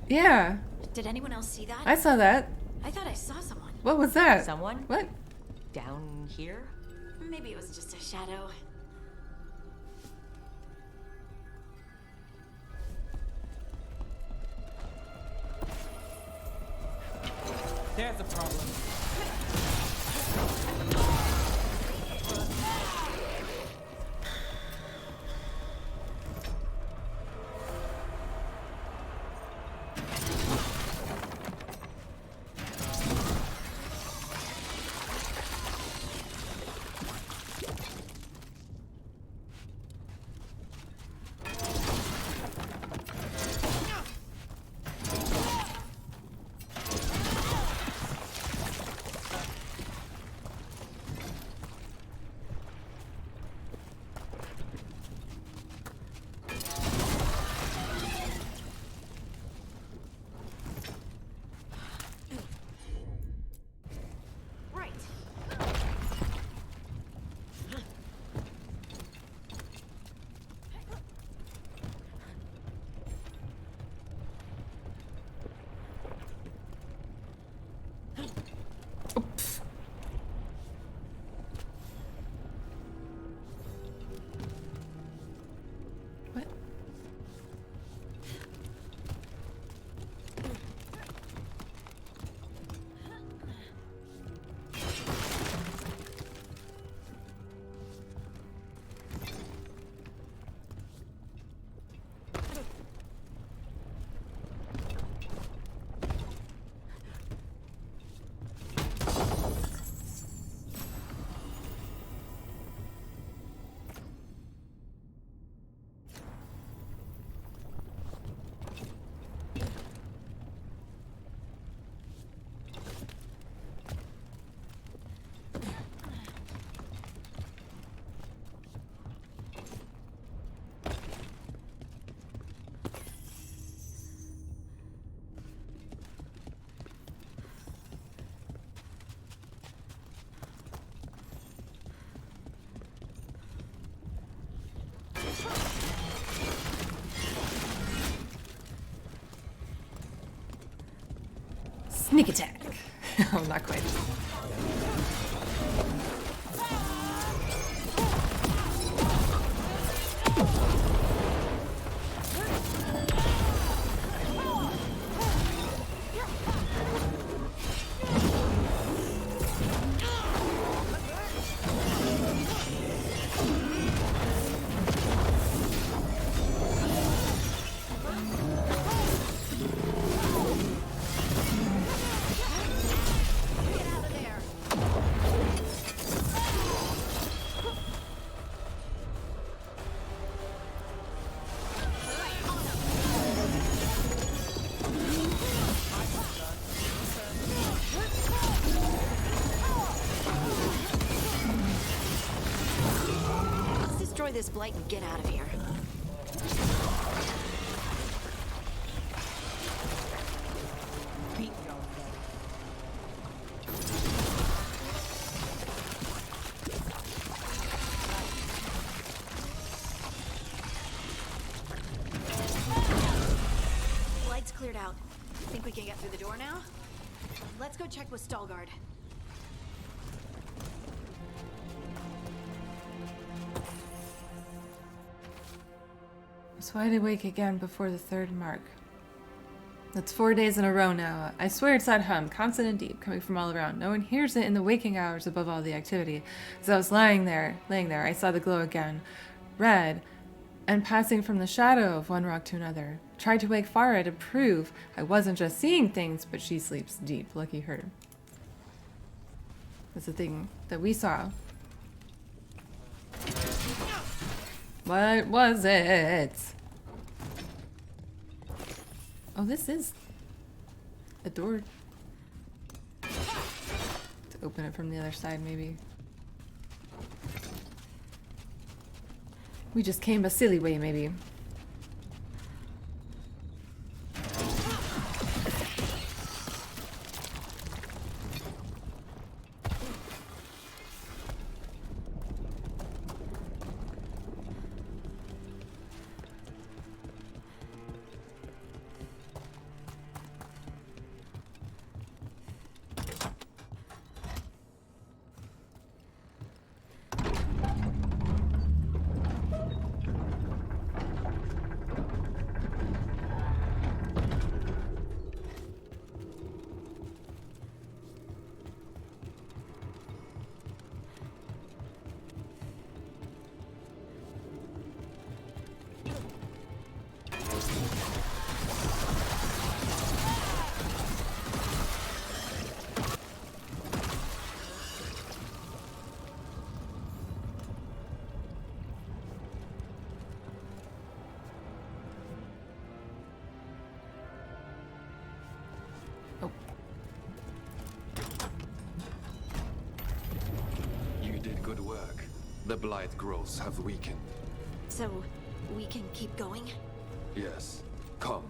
Yeah. Did anyone else see that? I saw that. I thought I saw someone. What was that? Someone? What? Down here? Maybe it was just a shadow. There's a problem. Sneak attack. Oh, not quite. This blight and get out of here. Light's cleared out. Think we can get through the door now? Let's go check with Veilguard. was wide awake again before the third mark. That's 4 days in a row now. I swear it's that hum, constant and deep, coming from all around. No one hears it in the waking hours above all the activity. As I was laying there, I saw the glow again. Red, and passing from the shadow of one rock to another. Tried to wake Farah to prove I wasn't just seeing things, but she sleeps deep. Lucky her. That's the thing that we saw. What was it? Oh, this is a door. To open it from the other side, maybe. We just came a silly way, maybe. Good work. The blight growths have weakened. So, we can keep going? Yes. Come.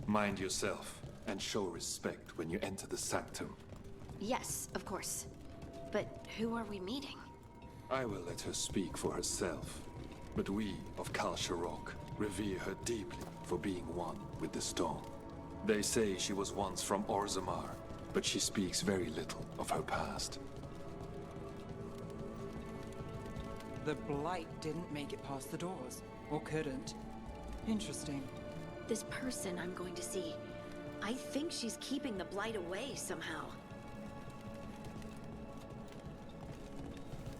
Mind yourself, and show respect when you enter the sanctum. Yes, of course. But who are we meeting? I will let her speak for herself. But we of Kal Sharok revere her deeply for being one with the stone. They say she was once from Orzammar, but she speaks very little of her past. The blight didn't make it past the doors. Or couldn't. Interesting. This person I'm going to see, I think she's keeping the blight away somehow.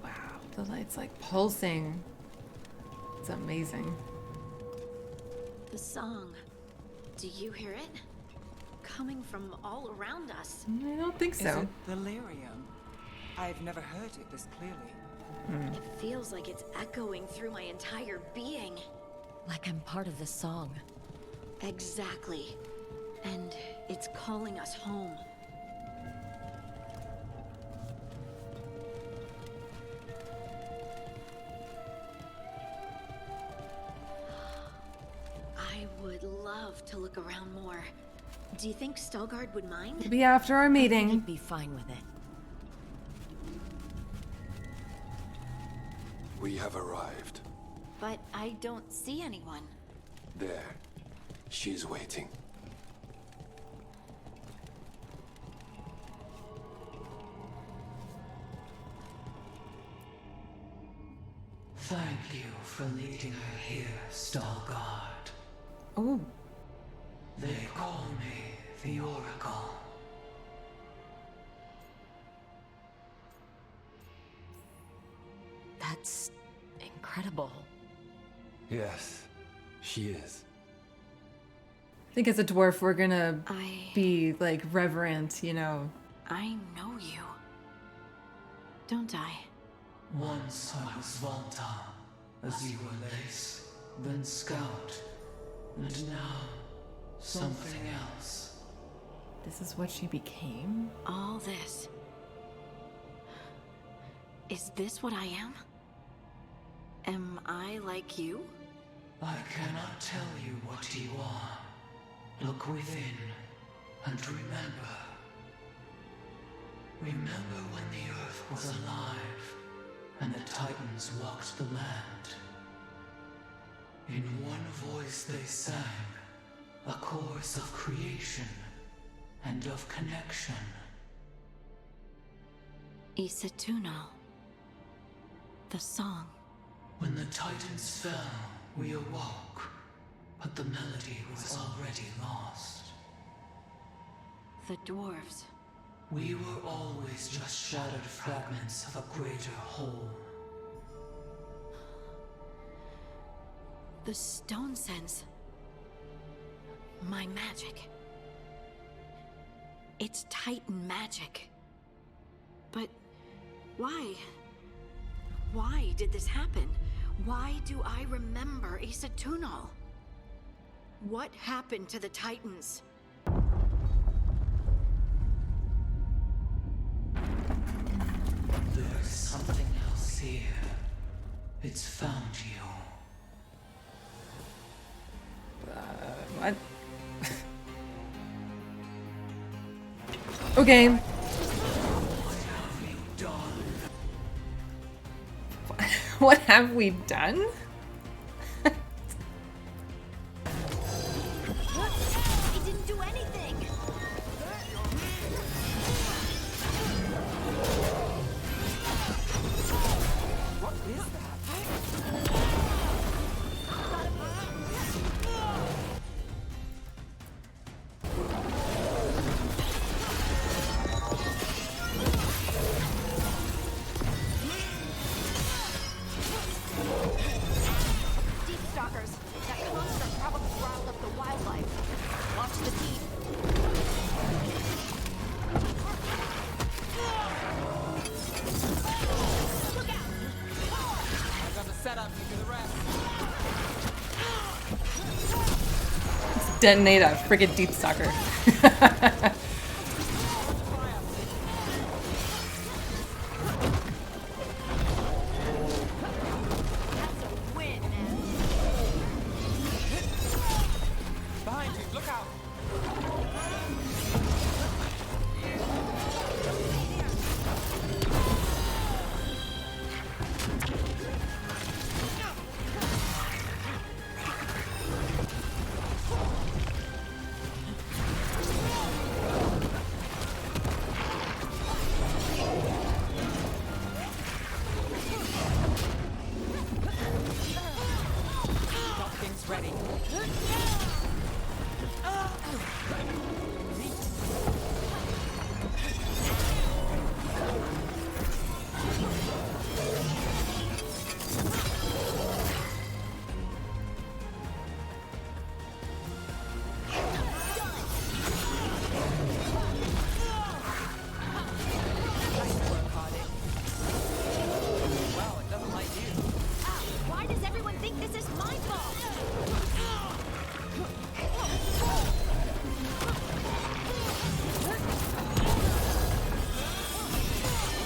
Wow, the light's like pulsing. It's amazing. The song. Do you hear it? Coming from all around us. I don't think so. Is it delirium? I've never heard it this clearly. It feels like it's echoing through my entire being. Like I'm part of the song. Exactly. And it's calling us home. I would love to look around more. Do you think Stelgard would mind? It'll be after our meeting. He'd be fine with it. We have arrived. But I don't see anyone. There. She's waiting. Thank you for leading her here, Stelgard. Oh. They call me the Oracle. That's incredible. Yes, she is. I think as a dwarf, we're gonna be like reverent, you know. I know you. Don't I? Once I was Volta, as you were Lace, then Scout, and now something else. This is what she became? All this. Is this what I am? Am I like you? I cannot tell you what you are. Look within, and remember. Remember when the Earth was alive, and the Titans walked the land. In one voice they sang, a chorus of creation and of connection. Isatunal. The song. When the Titans fell, we awoke, but the melody was already lost. The dwarves. We were always just shattered fragments of a greater whole. The stone sense. My magic. It's Titan magic. But why? Why did this happen? Why do I remember Isatunal? What happened to the Titans? There's something else here. It's found you. What? Okay. What have we done? It didn't do anything. What is that? Deep stalkers. That monster probably riled up the wildlife. Watch the deep. Look out! I got the setup, you do the rest. Let's detonate a friggin' deep stalker. That's a win, man. Behind you, look out! Got things ready. Well, it doesn't like you. Why does everyone think this is my fault?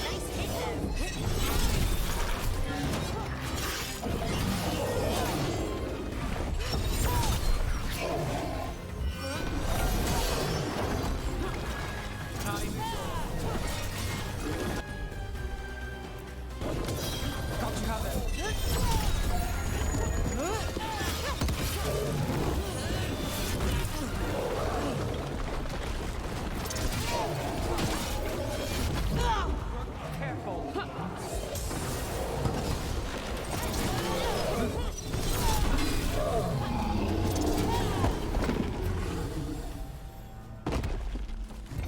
Nice hit there. Not even got you covered. Careful.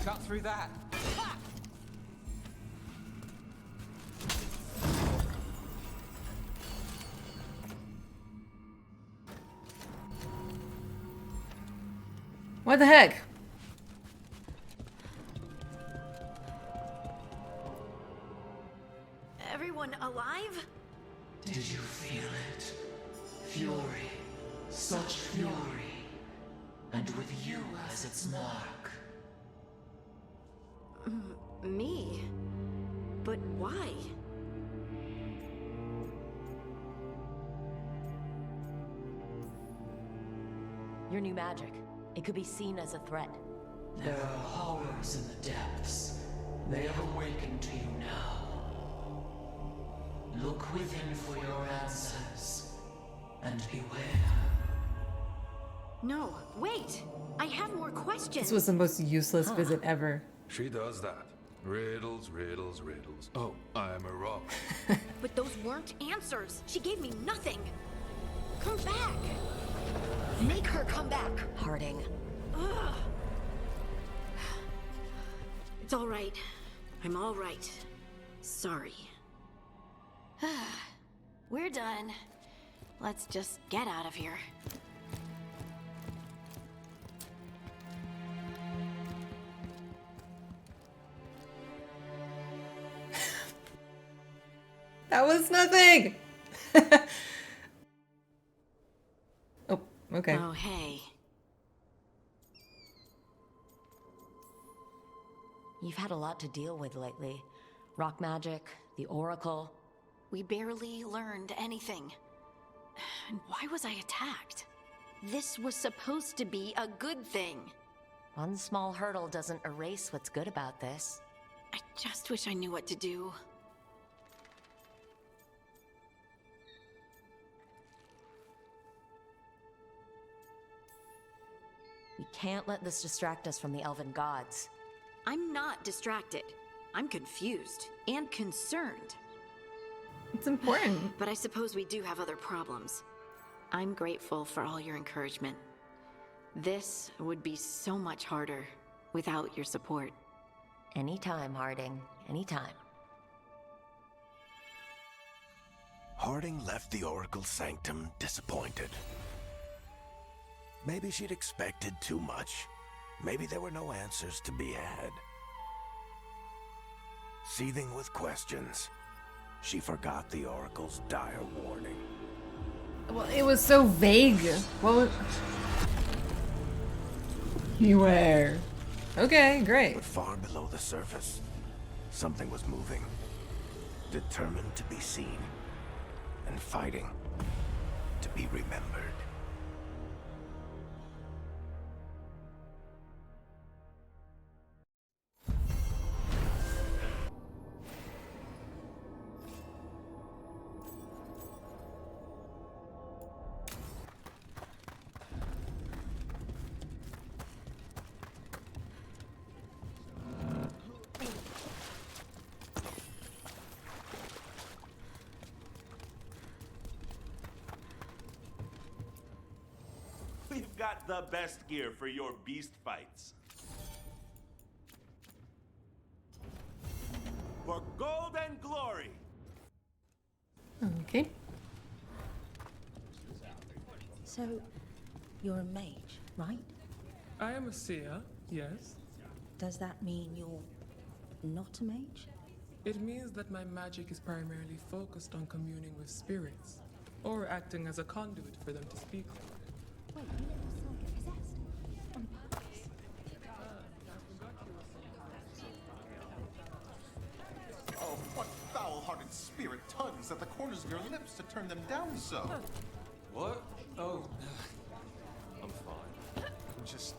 Got through that. What the heck? Everyone alive? Did you feel it? Fury. Such fury. And with you as its mark. Me? But why? Your new magic. It could be seen as a threat. There are horrors in the depths. They have awakened to you now. Look within for your answers, and beware. No, wait! I have more questions! This was the most useless visit ever. She does that. Riddles, riddles, riddles. Oh, I'm a rock. But those weren't answers! She gave me nothing! Come back! Make her come back! Harding. Ugh. It's all right. I'm all right. Sorry. We're done. Let's just get out of here. That was nothing! Oh, okay. Oh, hey. You've had a lot to deal with lately. Rock magic, the Oracle. We barely learned anything. And why was I attacked? This was supposed to be a good thing. One small hurdle doesn't erase what's good about this. I just wish I knew what to do. We can't let this distract us from the elven gods. I'm not distracted. I'm confused and concerned. It's important. But I suppose we do have other problems. I'm grateful for all your encouragement. This would be so much harder without your support. Anytime, Harding. Anytime. Harding left the Oracle Sanctum disappointed. Maybe she'd expected too much. Maybe there were no answers to be had. Seething with questions, she forgot the Oracle's dire warning. Well, it was so vague. What was... Beware. Okay, great. But far below the surface, something was moving. Determined to be seen. And fighting to be remembered. We've got the best gear for your beast fights. For gold and glory! Okay. So, you're a mage, right? I am a seer, yes. Does that mean you're not a mage? It means that my magic is primarily focused on communing with spirits, or acting as a conduit for them to speak with. Wait, you let your soul get possessed? On purpose? Oh, what foul-hearted spirit tugs at the corners of your lips to turn them down so? What? Oh, I'm fine. I'm just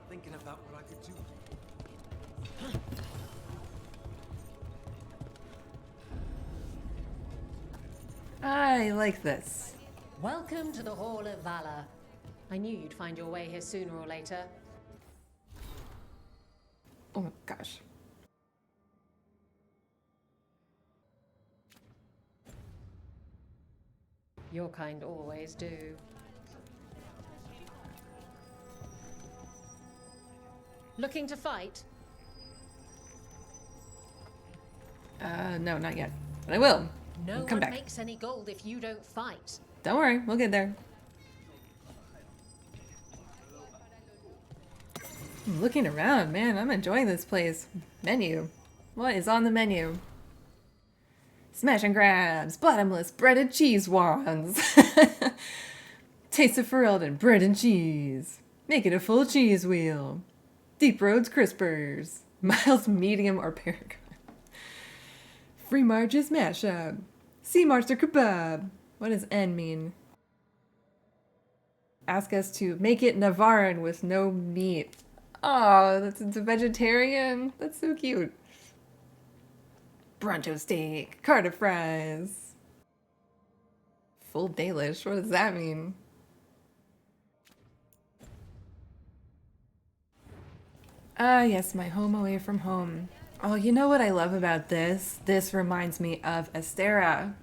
thinking about what I could do. I like this. Welcome to the Hall of Valor. I knew you'd find your way here sooner or later. Oh my gosh. Your kind always do. Looking to fight? No, not yet. But I will. No I'll come one back. makes any gold if you don't fight. Don't worry, we'll get there. I'm looking around, man. I'm enjoying this place. Menu. What is on the menu? Smash and grabs, bottomless bread and cheese wands. Taste of Ferelden bread and cheese. Make it a full cheese wheel. Deep Roads crispers. Miles medium or paragon. Free Marge's mashup. Sea Monster kebab. What does N mean? Ask us to make it Navaran with no meat. Oh, it's a vegetarian. That's so cute. Bronto steak, Carter fries. Full Dalish, what does that mean? Ah, yes, my home away from home. Oh, you know what I love about this? This reminds me of Astera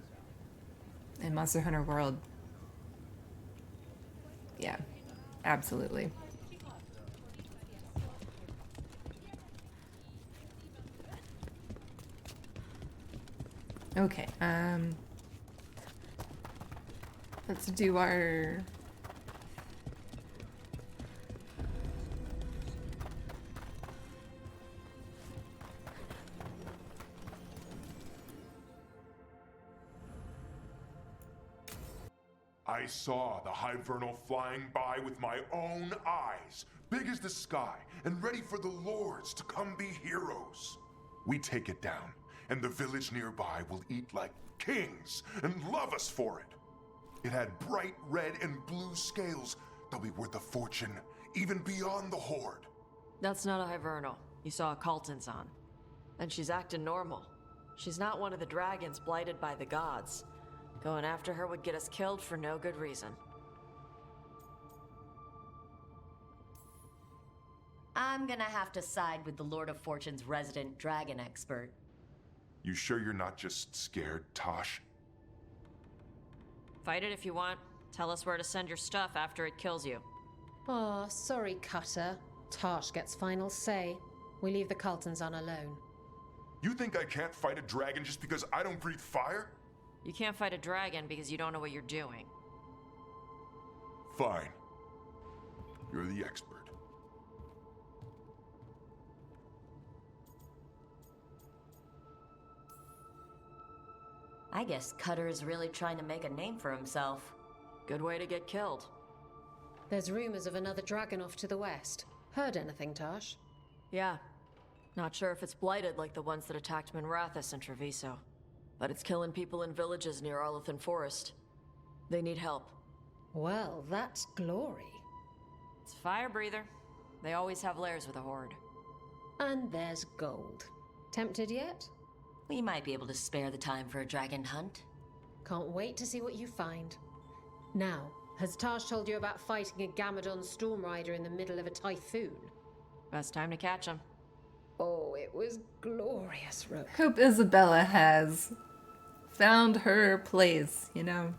in Monster Hunter World. Yeah, absolutely. Okay, let's do our... I saw the Hivernal flying by with my own eyes, big as the sky, and ready for the lords to come be heroes. We take it down, and the village nearby will eat like kings and love us for it. It had bright red and blue scales. They'll be worth a fortune, even beyond the Horde. That's not a Hivernal. You saw a Calton's on. And she's acting normal. She's not one of the dragons blighted by the gods. Going after her would get us killed for no good reason. I'm gonna have to side with the Lord of Fortune's resident dragon expert. You sure you're not just scared, Tosh? Fight it if you want. Tell us where to send your stuff after it kills you. Oh, sorry, Cutter. Tosh gets final say. We leave the Caltons on alone. You think I can't fight a dragon just because I don't breathe fire? You can't fight a dragon because you don't know what you're doing. Fine. You're the expert. I guess Cutter is really trying to make a name for himself. Good way to get killed. There's rumors of another dragon off to the west. Heard anything, Tosh? Yeah. Not sure if it's blighted like the ones that attacked Minrathous and Treviso. But it's killing people in villages near Arlethan Forest. They need help. Well, that's glory. It's a fire breather. They always have lairs with a horde. And there's gold. Tempted yet? We might be able to spare the time for a dragon hunt. Can't wait to see what you find. Now, has Tosh told you about fighting a Gamadon storm rider in the middle of a typhoon? Best time to catch him. Oh, it was glorious, Rook. Hope Isabella has found her place, you know?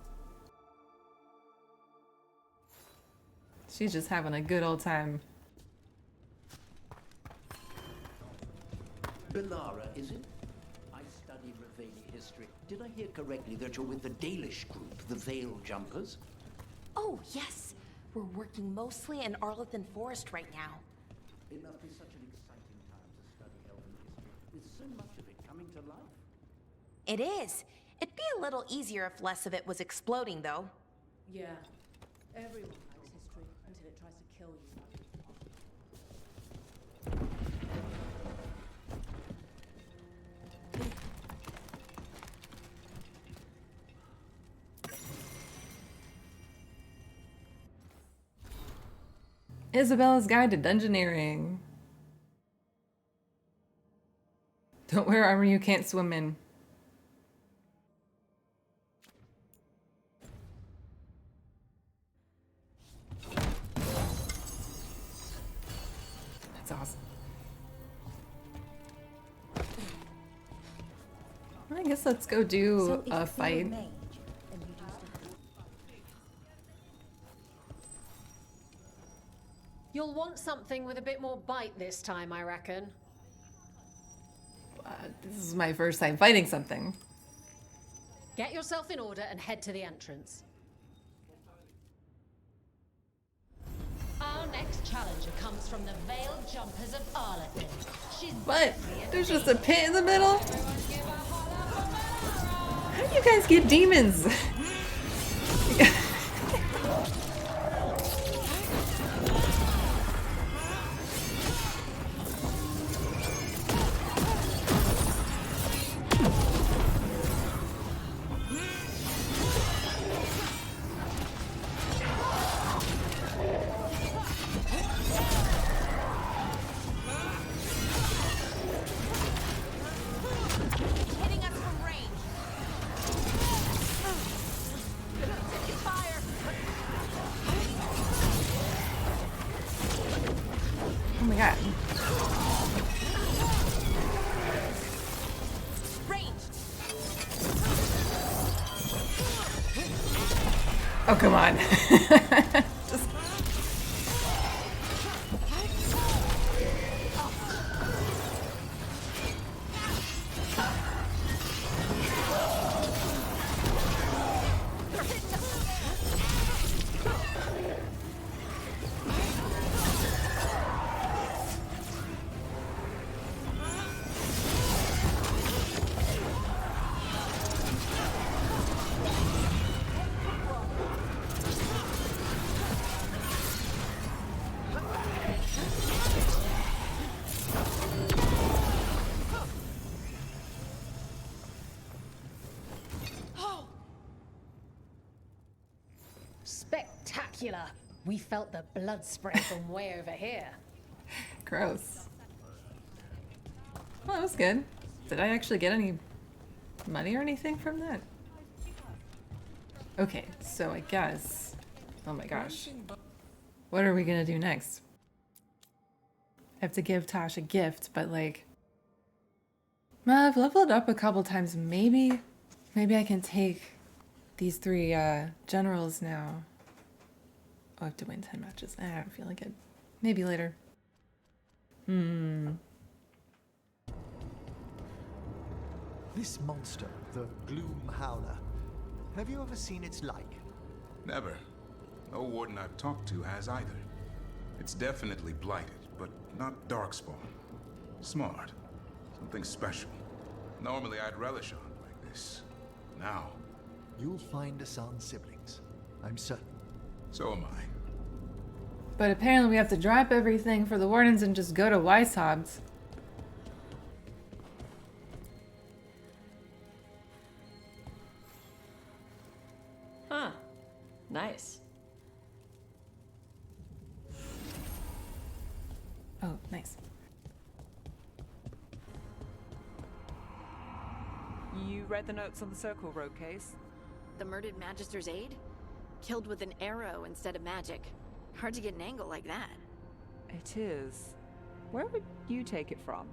She's just having a good old time. Belara, is it? I study Ravani history. Did I hear correctly that you're with the Dalish group, the Veil Jumpers? Oh, yes. We're working mostly in Arlethan Forest right now. It must be such an exciting time to study elven history, with so much of it coming to life. It is. It'd be a little easier if less of it was exploding, though. Yeah. Everyone likes history until it tries to kill you. Isabella's Guide to Dungeoneering. Don't wear armor you can't swim in. That's awesome. I guess let's go do a fight. You'll want something with a bit more bite this time, I reckon. This is my first time fighting something. Get yourself in order and head to the entrance. Our next challenger comes from the Veiled Jumpers of Arlethan. She's What? There's just a pit in the middle? How do you guys get demons? Hitting us from range. Fire. Oh my god. Oh, come on. Just... Spectacular! We felt the blood spray from way over here. Gross. Well, that was good. Did I actually get any money or anything from that? Okay, so I guess... Oh my gosh. What are we gonna do next? I have to give Tosh a gift, but like... Well, I've leveled up a couple times. Maybe I can take these 3 generals now. Oh, I have to win 10 matches. I don't feel like it. Maybe later. This monster, the Gloom Howler, have you ever seen its like? Never. No warden I've talked to has either. It's definitely blighted, but not darkspawn. Smart. Something special. Normally I'd relish on like this. Now... You'll find Asan's siblings. I'm certain. So am I. But apparently we have to drop everything for the wardens and just go to Weishaupt's. Huh. Nice. Oh, nice. You read the notes on the Circle Road case? The murdered Magister's aide? Killed with an arrow instead of magic. Hard to get an angle like that. It is. Where would you take it from?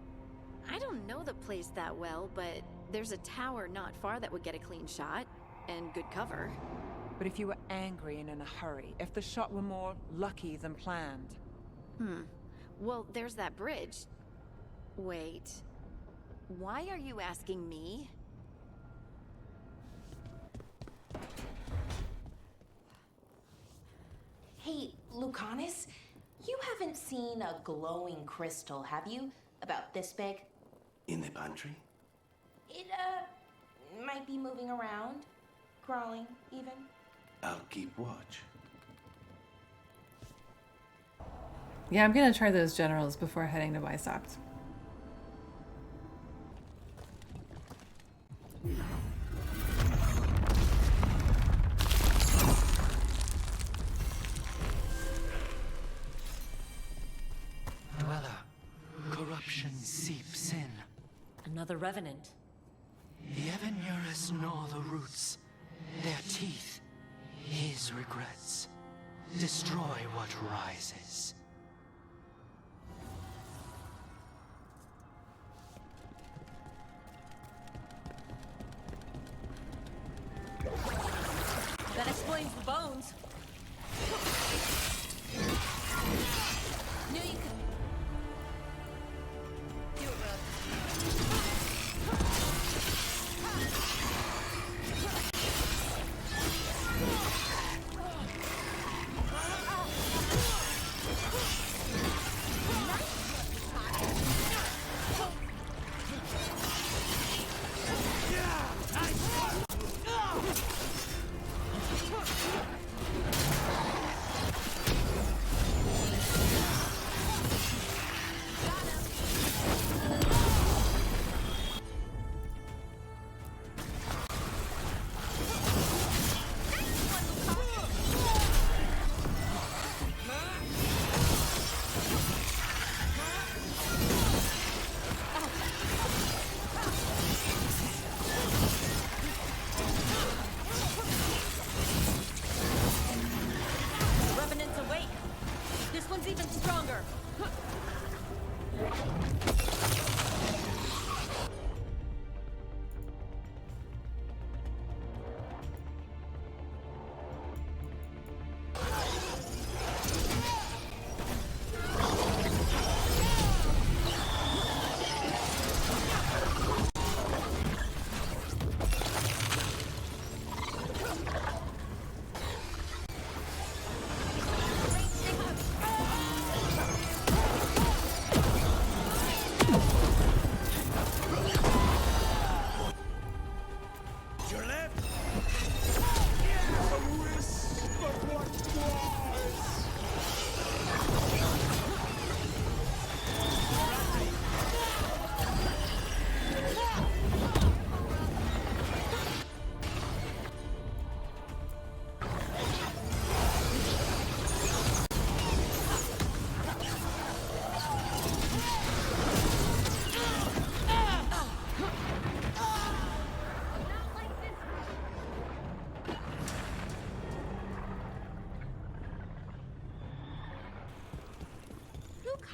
I don't know the place that well, but there's a tower not far that would get a clean shot. And good cover. But if you were angry and in a hurry, if the shot were more lucky than planned. Well, there's that bridge. Wait. Why are you asking me? Hey, Lucanus, you haven't seen a glowing crystal, have you? About this big? In the pantry? It, might be moving around. Crawling, even. I'll keep watch. Yeah, I'm gonna try those generals before heading to Weishaupt. Dweller, corruption seeps in. Another revenant. The Evanurus gnaw the roots, their teeth, his regrets. Destroy what rises. That explains the bones. Knew you could... Do it, Rook.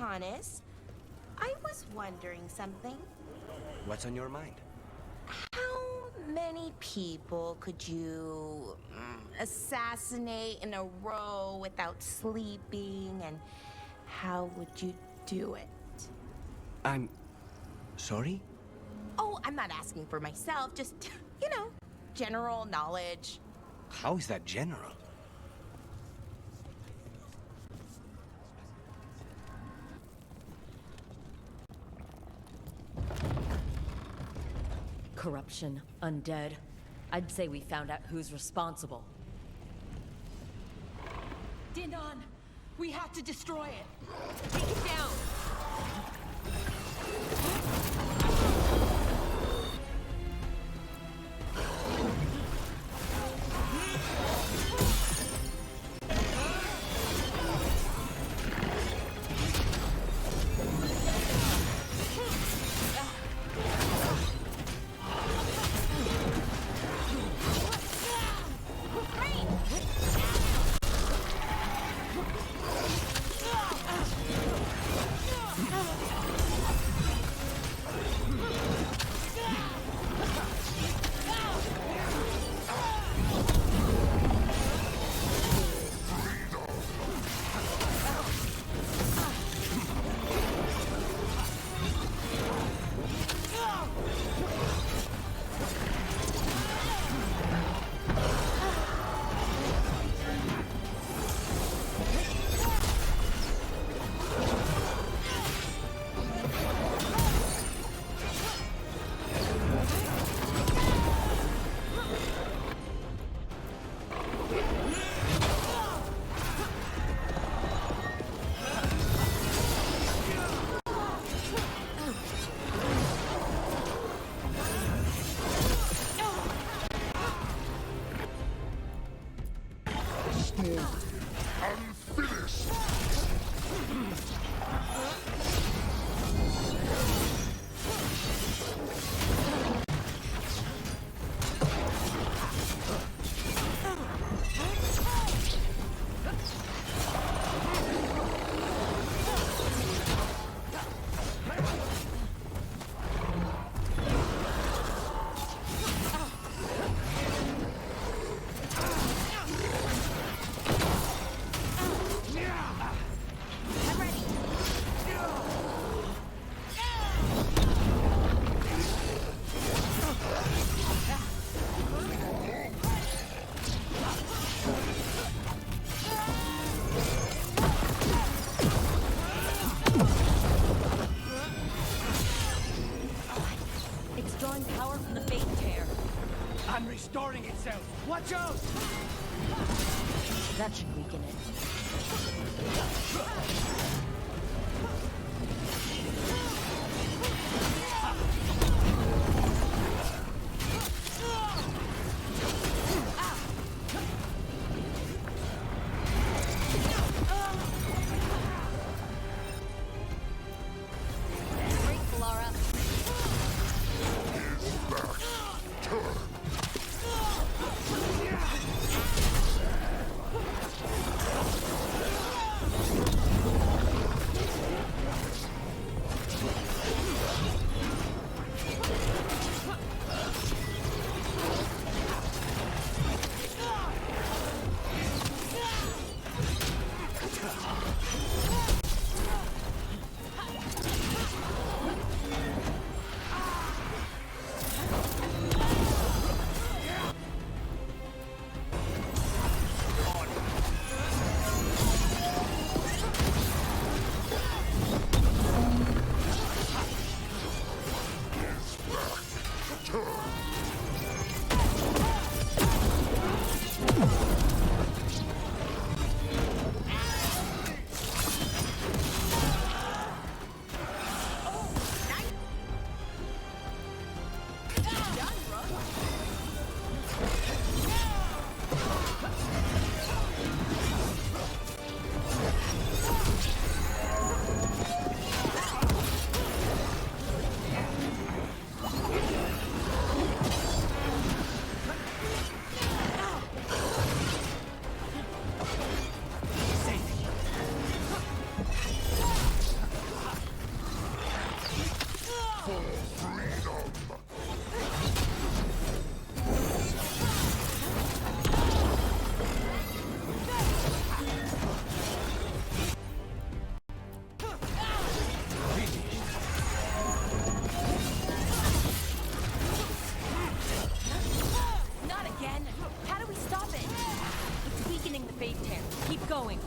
Arcanis, I was wondering something. What's on your mind? How many people could you assassinate in a row without sleeping, and how would you do it? I'm... sorry? Oh, I'm not asking for myself, just, you know, general knowledge. How is that general? Corruption, undead. I'd say we found out who's responsible. Dinon, we have to destroy it. Take it down. Restoring itself. Watch out! That should weaken it. Great, Laura. going.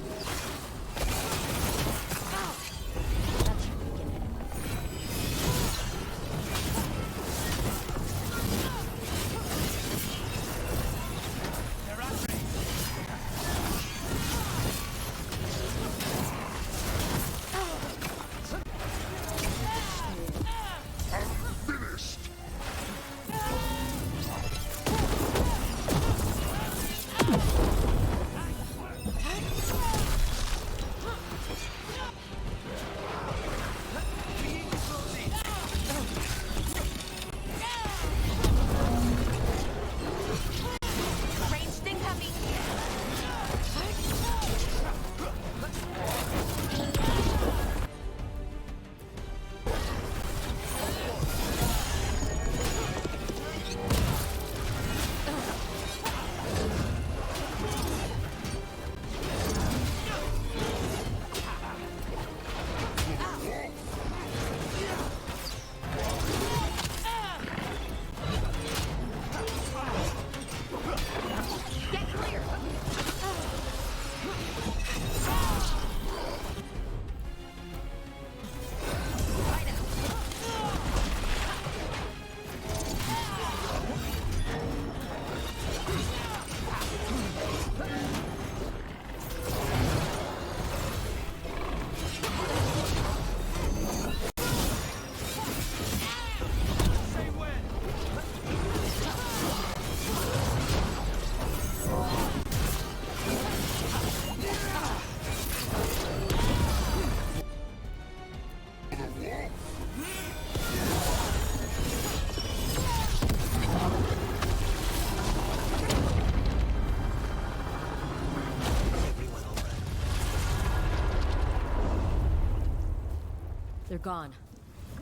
They're gone.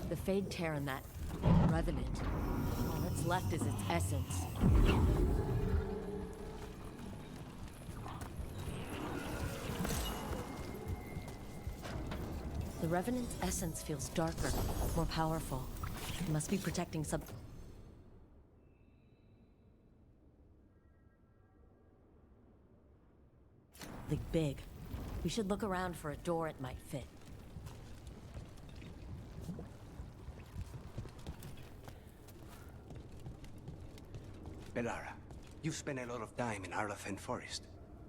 The Fade Tear and that Revenant. All that's left is its essence. The Revenant's essence feels darker, more powerful. It must be protecting something big. We should look around for a door it might fit. Belara, you've spent a lot of time in Arlathan Forest.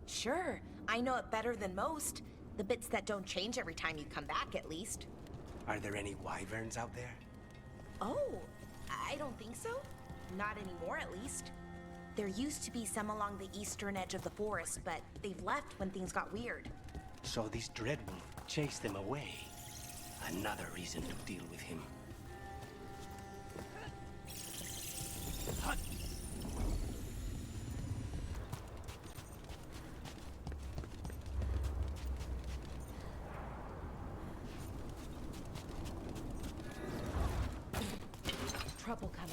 Sure, I know it better than most. The bits that don't change every time you come back, at least. Are there any wyverns out there? Oh, I don't think so. Not anymore, at least. There used to be some along the eastern edge of the forest, but they've left when things got weird. So this Dreadwolf chased them away. Another reason to deal with him. Trouble coming.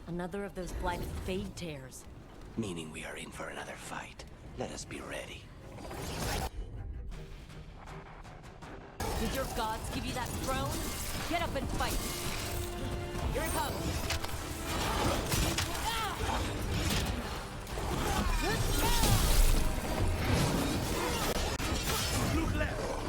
Another of those blighted Fade Tears. Meaning we are in for another fight. Let us be ready. Did your gods give you that throne? Get up and fight! Here it comes! Look left!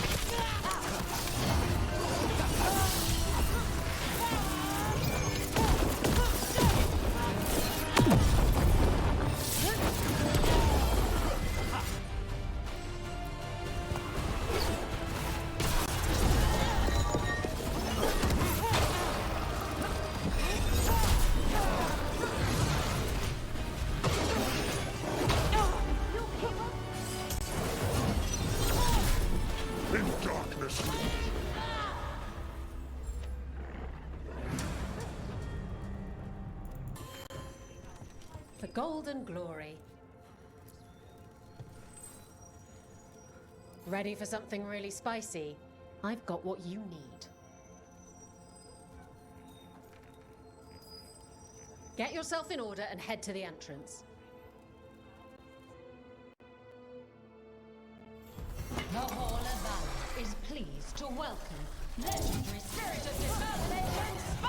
for golden glory. Ready for something really spicy? I've got what you need. Get yourself in order and head to the entrance. The Hall of Valor is pleased to welcome legendary spirit of determination,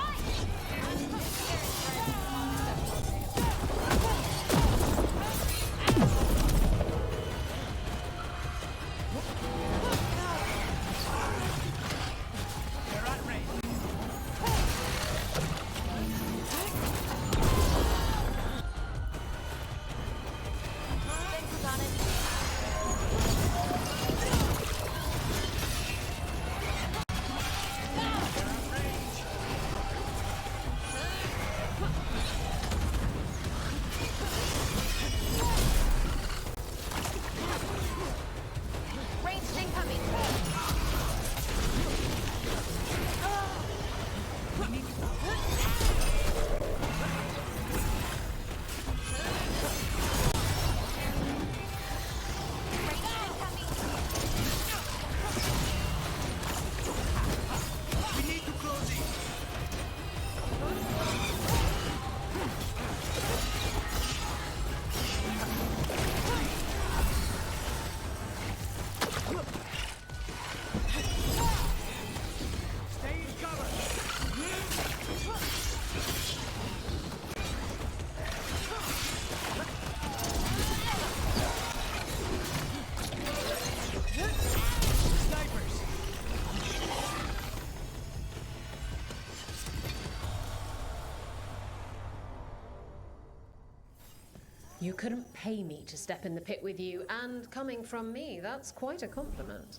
You couldn't pay me to step in the pit with you, and coming from me, that's quite a compliment.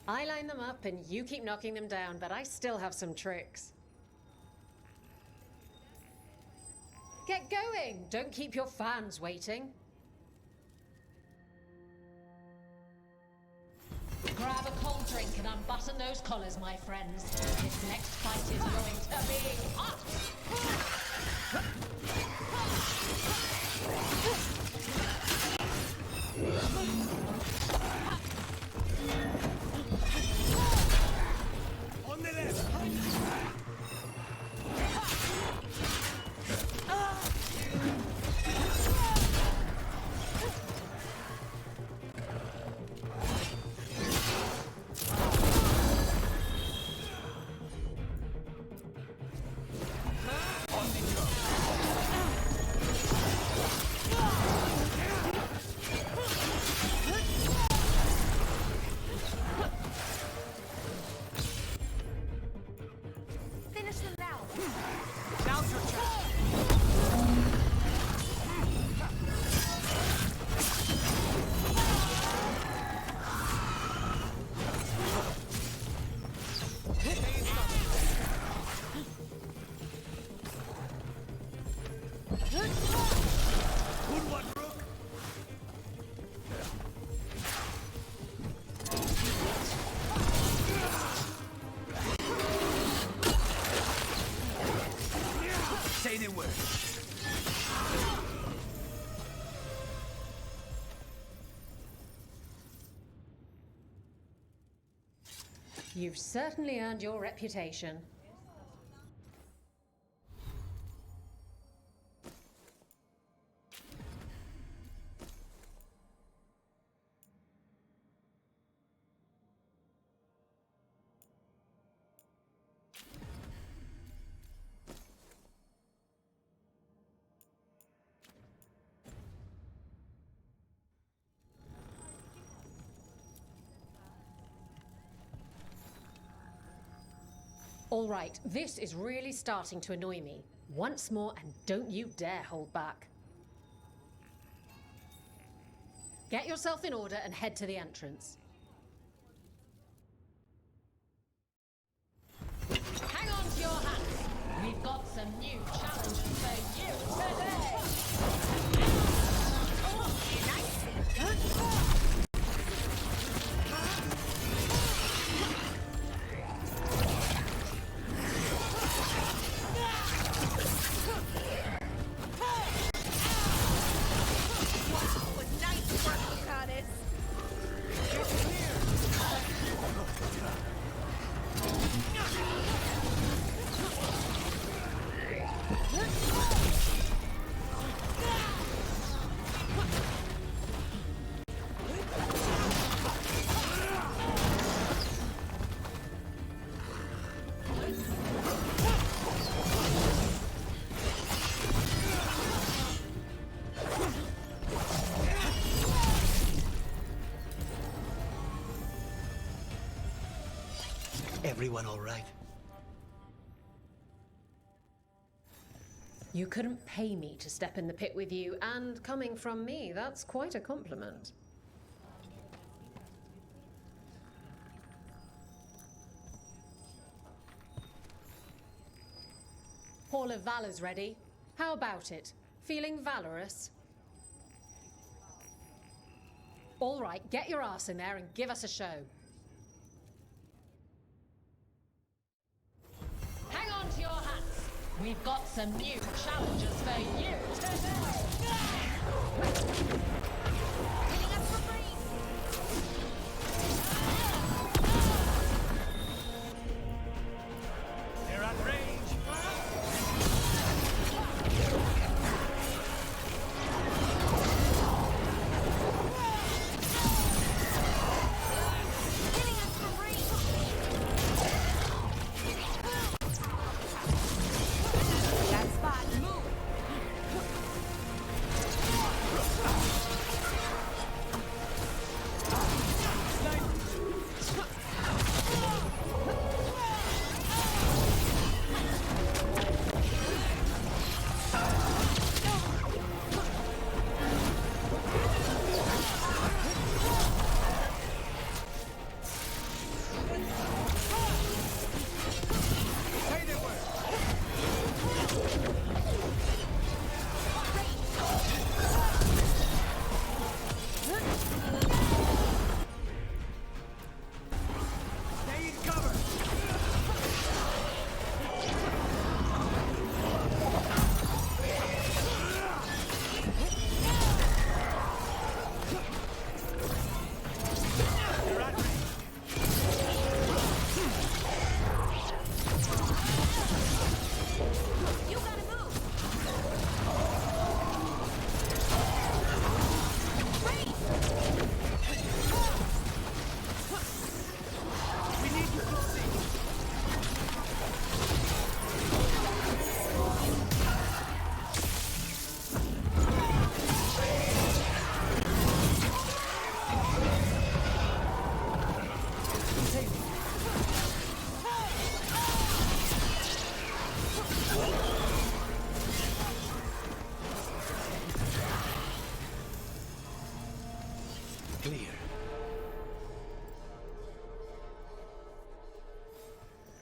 I line them up and you keep knocking them down, but I still have some tricks. Get going! Don't keep your fans waiting. Grab a cold drink and unbutton those collars, my friends. This next fight is going to be hot! On the left! Finish them now. Now's your chance. Good one, Rook. Say the word. You've certainly earned your reputation. All right, this is really starting to annoy me. Once more, and don't you dare hold back. Get yourself in order and head to the entrance. Hang on to your hats. We've got some new challenges for you today. Everyone all right? You couldn't pay me to step in the pit with you, and coming from me, that's quite a compliment. Hall of Valor's ready. How about it? Feeling valorous? All right, get your ass in there and give us a show. Hang on to your hats. We've got some new challenges for you today. Hitting us for free. They're at range.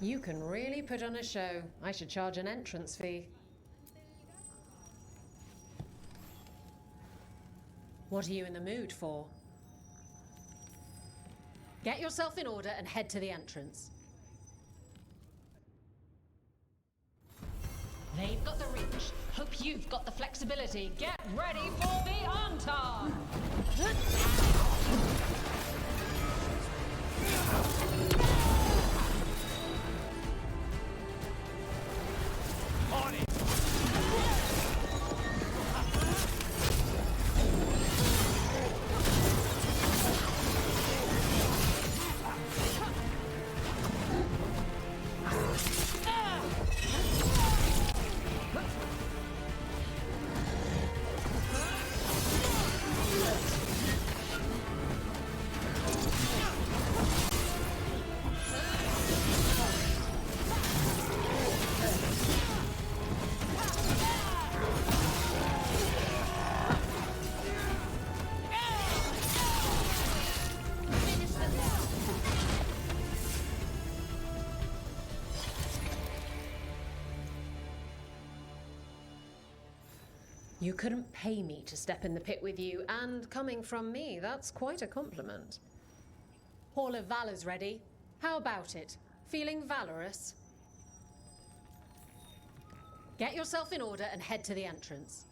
You can really put on a show. I should charge an entrance fee. What are you in the mood for? Get yourself in order and head to the entrance. They've got the reach. Hope you've got the flexibility. Get ready for the Antar! On it! You couldn't pay me to step in the pit with you, and coming from me, that's quite a compliment. Hall of Valor's ready. How about it? Feeling valorous? Get yourself in order and head to the entrance.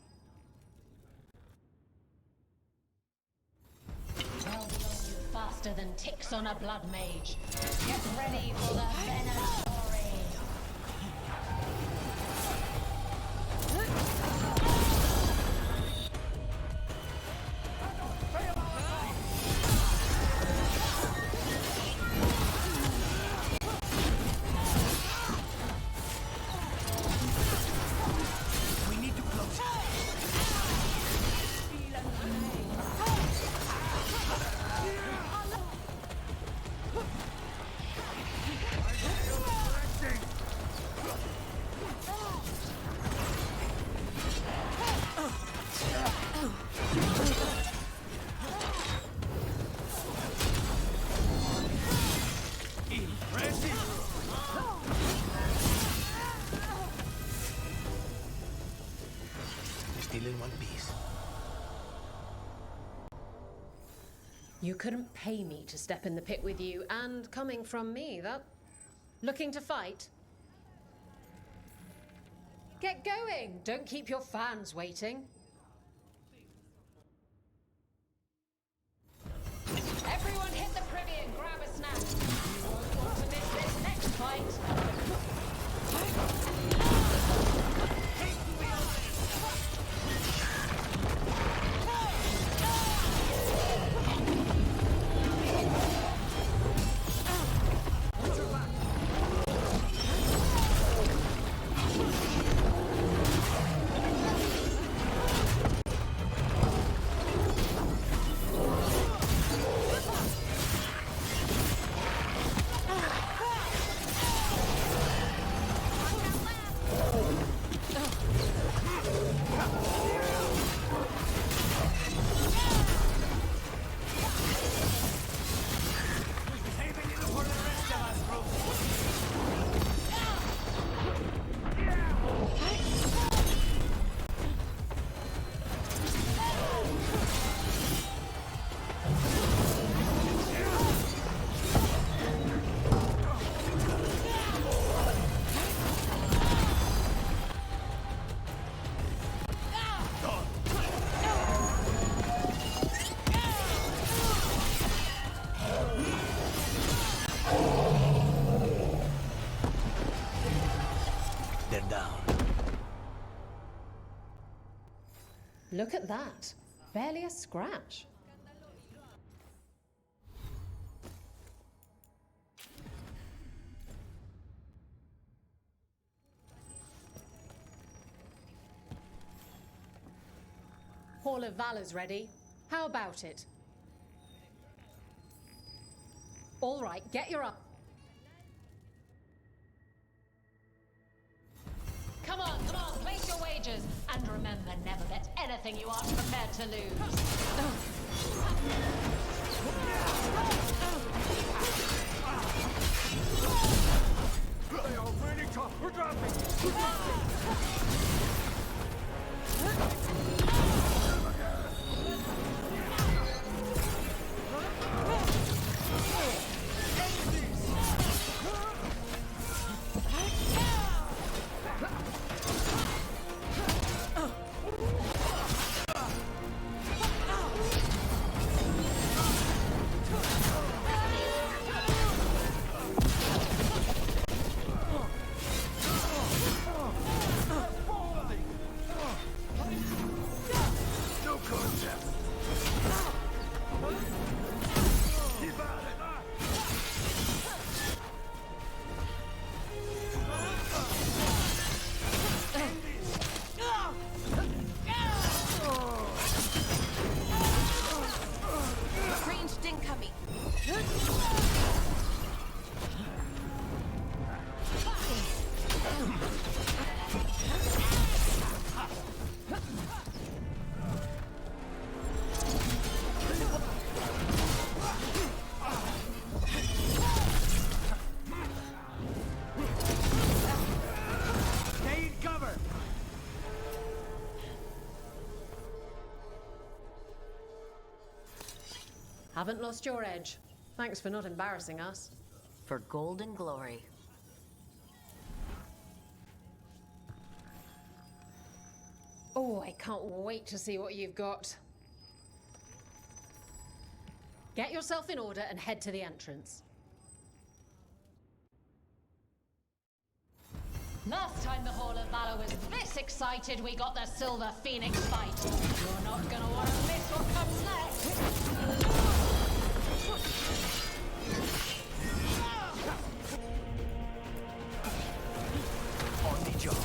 They'll be on you faster than ticks on a blood mage. Get ready for the Veilguard. in one piece. You couldn't pay me to step in the pit with you, and coming from me, that... Looking to fight? Get going! Don't keep your fans waiting. Everyone hit the privy and grab a snack. You won't want to miss this next fight. Look at that. Barely a scratch. Hall of Valor's ready. How about it? All right, get your up. Come on, place your wagers. And remember, never bet anything you aren't prepared to lose. They are really tough. We're dropping. Haven't lost your edge. Thanks for not embarrassing us. For golden glory. Oh, I can't wait to see what you've got. Get yourself in order and head to the entrance. Last time the Hall of Valor was this excited, we got the Silver Phoenix fight. You're not gonna want to miss what comes next. On the job.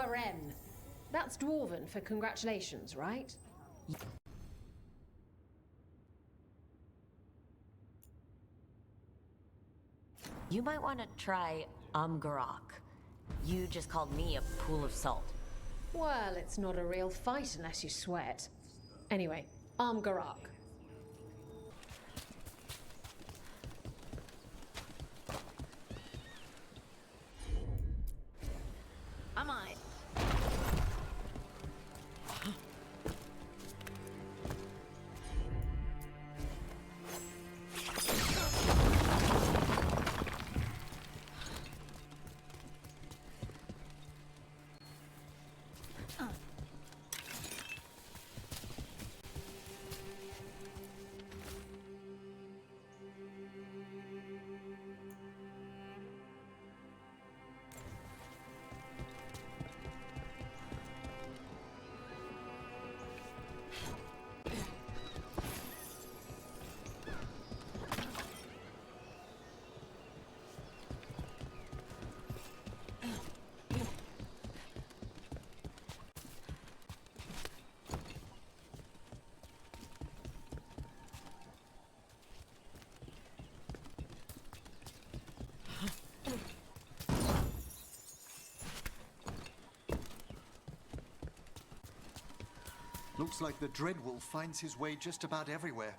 Waren. That's Dwarven for congratulations, right? You might want to try Umgarok. You just called me a pool of salt. Well, it's not a real fight unless you sweat. Anyway, Umgarok. I'm on it. Looks like the Dreadwolf finds his way just about everywhere.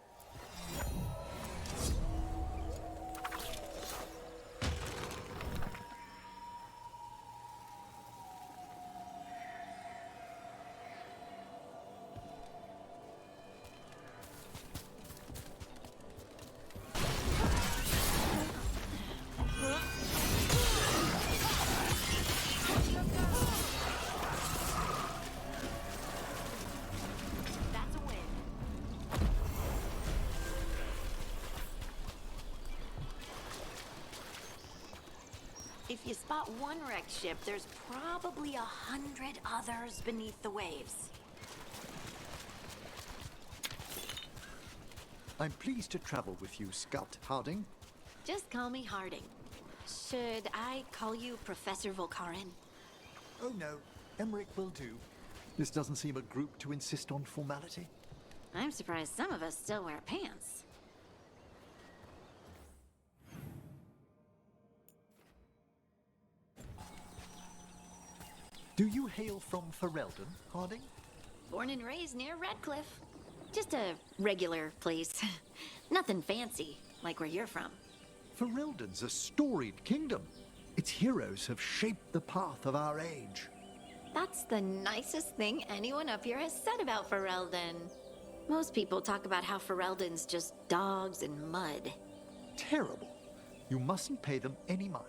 That's a win. If you spot one wrecked ship, there's probably 100 others beneath the waves. I'm pleased to travel with you, Scout Harding. Just call me Harding. Should I call you Professor Volkaren? Oh no, Emmerich will do. This doesn't seem a group to insist on formality. I'm surprised some of us still wear pants. Do you hail from Ferelden, Harding? Born and raised near Redcliffe. Just a regular place. Nothing fancy, like where you're from. Ferelden's a storied kingdom. Its heroes have shaped the path of our age. That's the nicest thing anyone up here has said about Ferelden. Most people talk about how Ferelden's just dogs and mud. Terrible. You mustn't pay them any mind.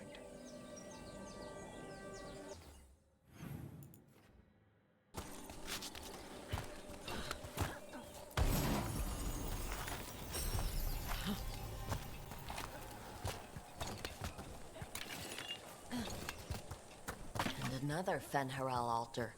And another Fen'Harel altar.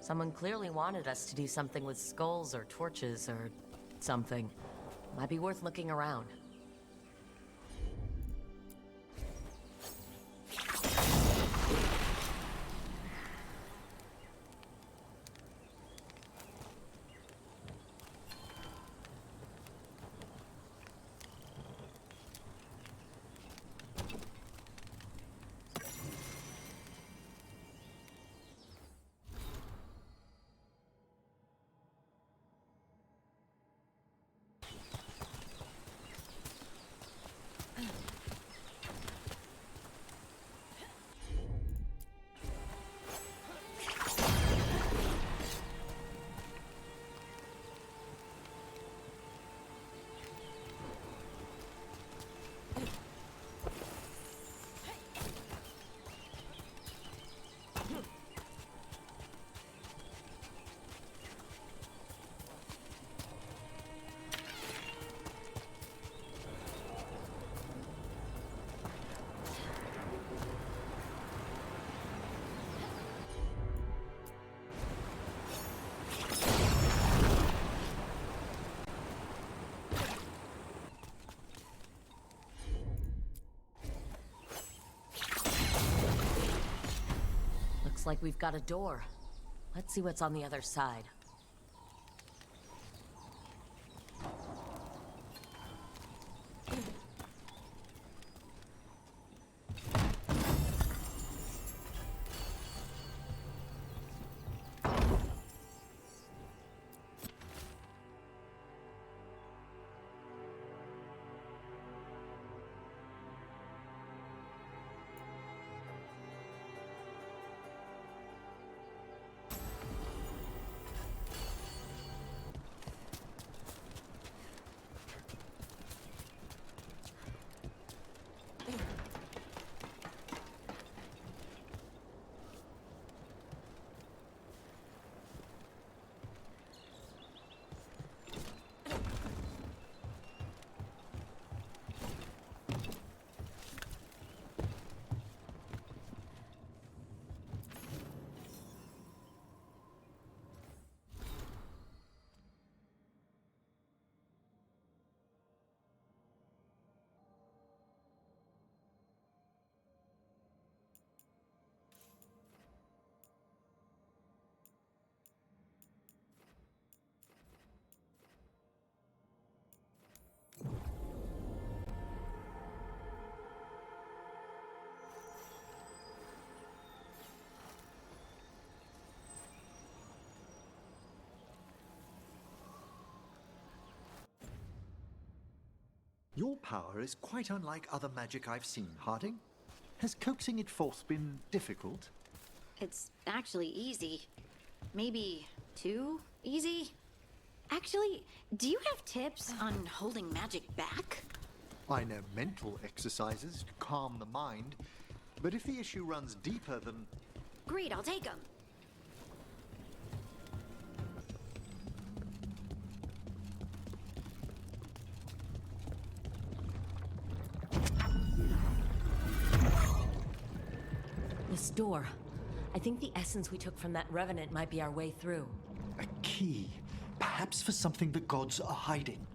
Someone clearly wanted us to do something with skulls or torches or something. Might be worth looking around. Looks like we've got a door. Let's see what's on the other side. Your power is quite unlike other magic I've seen, Harding. Has coaxing it forth been difficult? It's actually easy. Maybe too easy? Actually, do you have tips on holding magic back? I know mental exercises to calm the mind, but if the issue runs deeper than... Great, I'll take them. This door. I think the essence we took from that revenant might be our way through. A key. Perhaps for something the gods are hiding.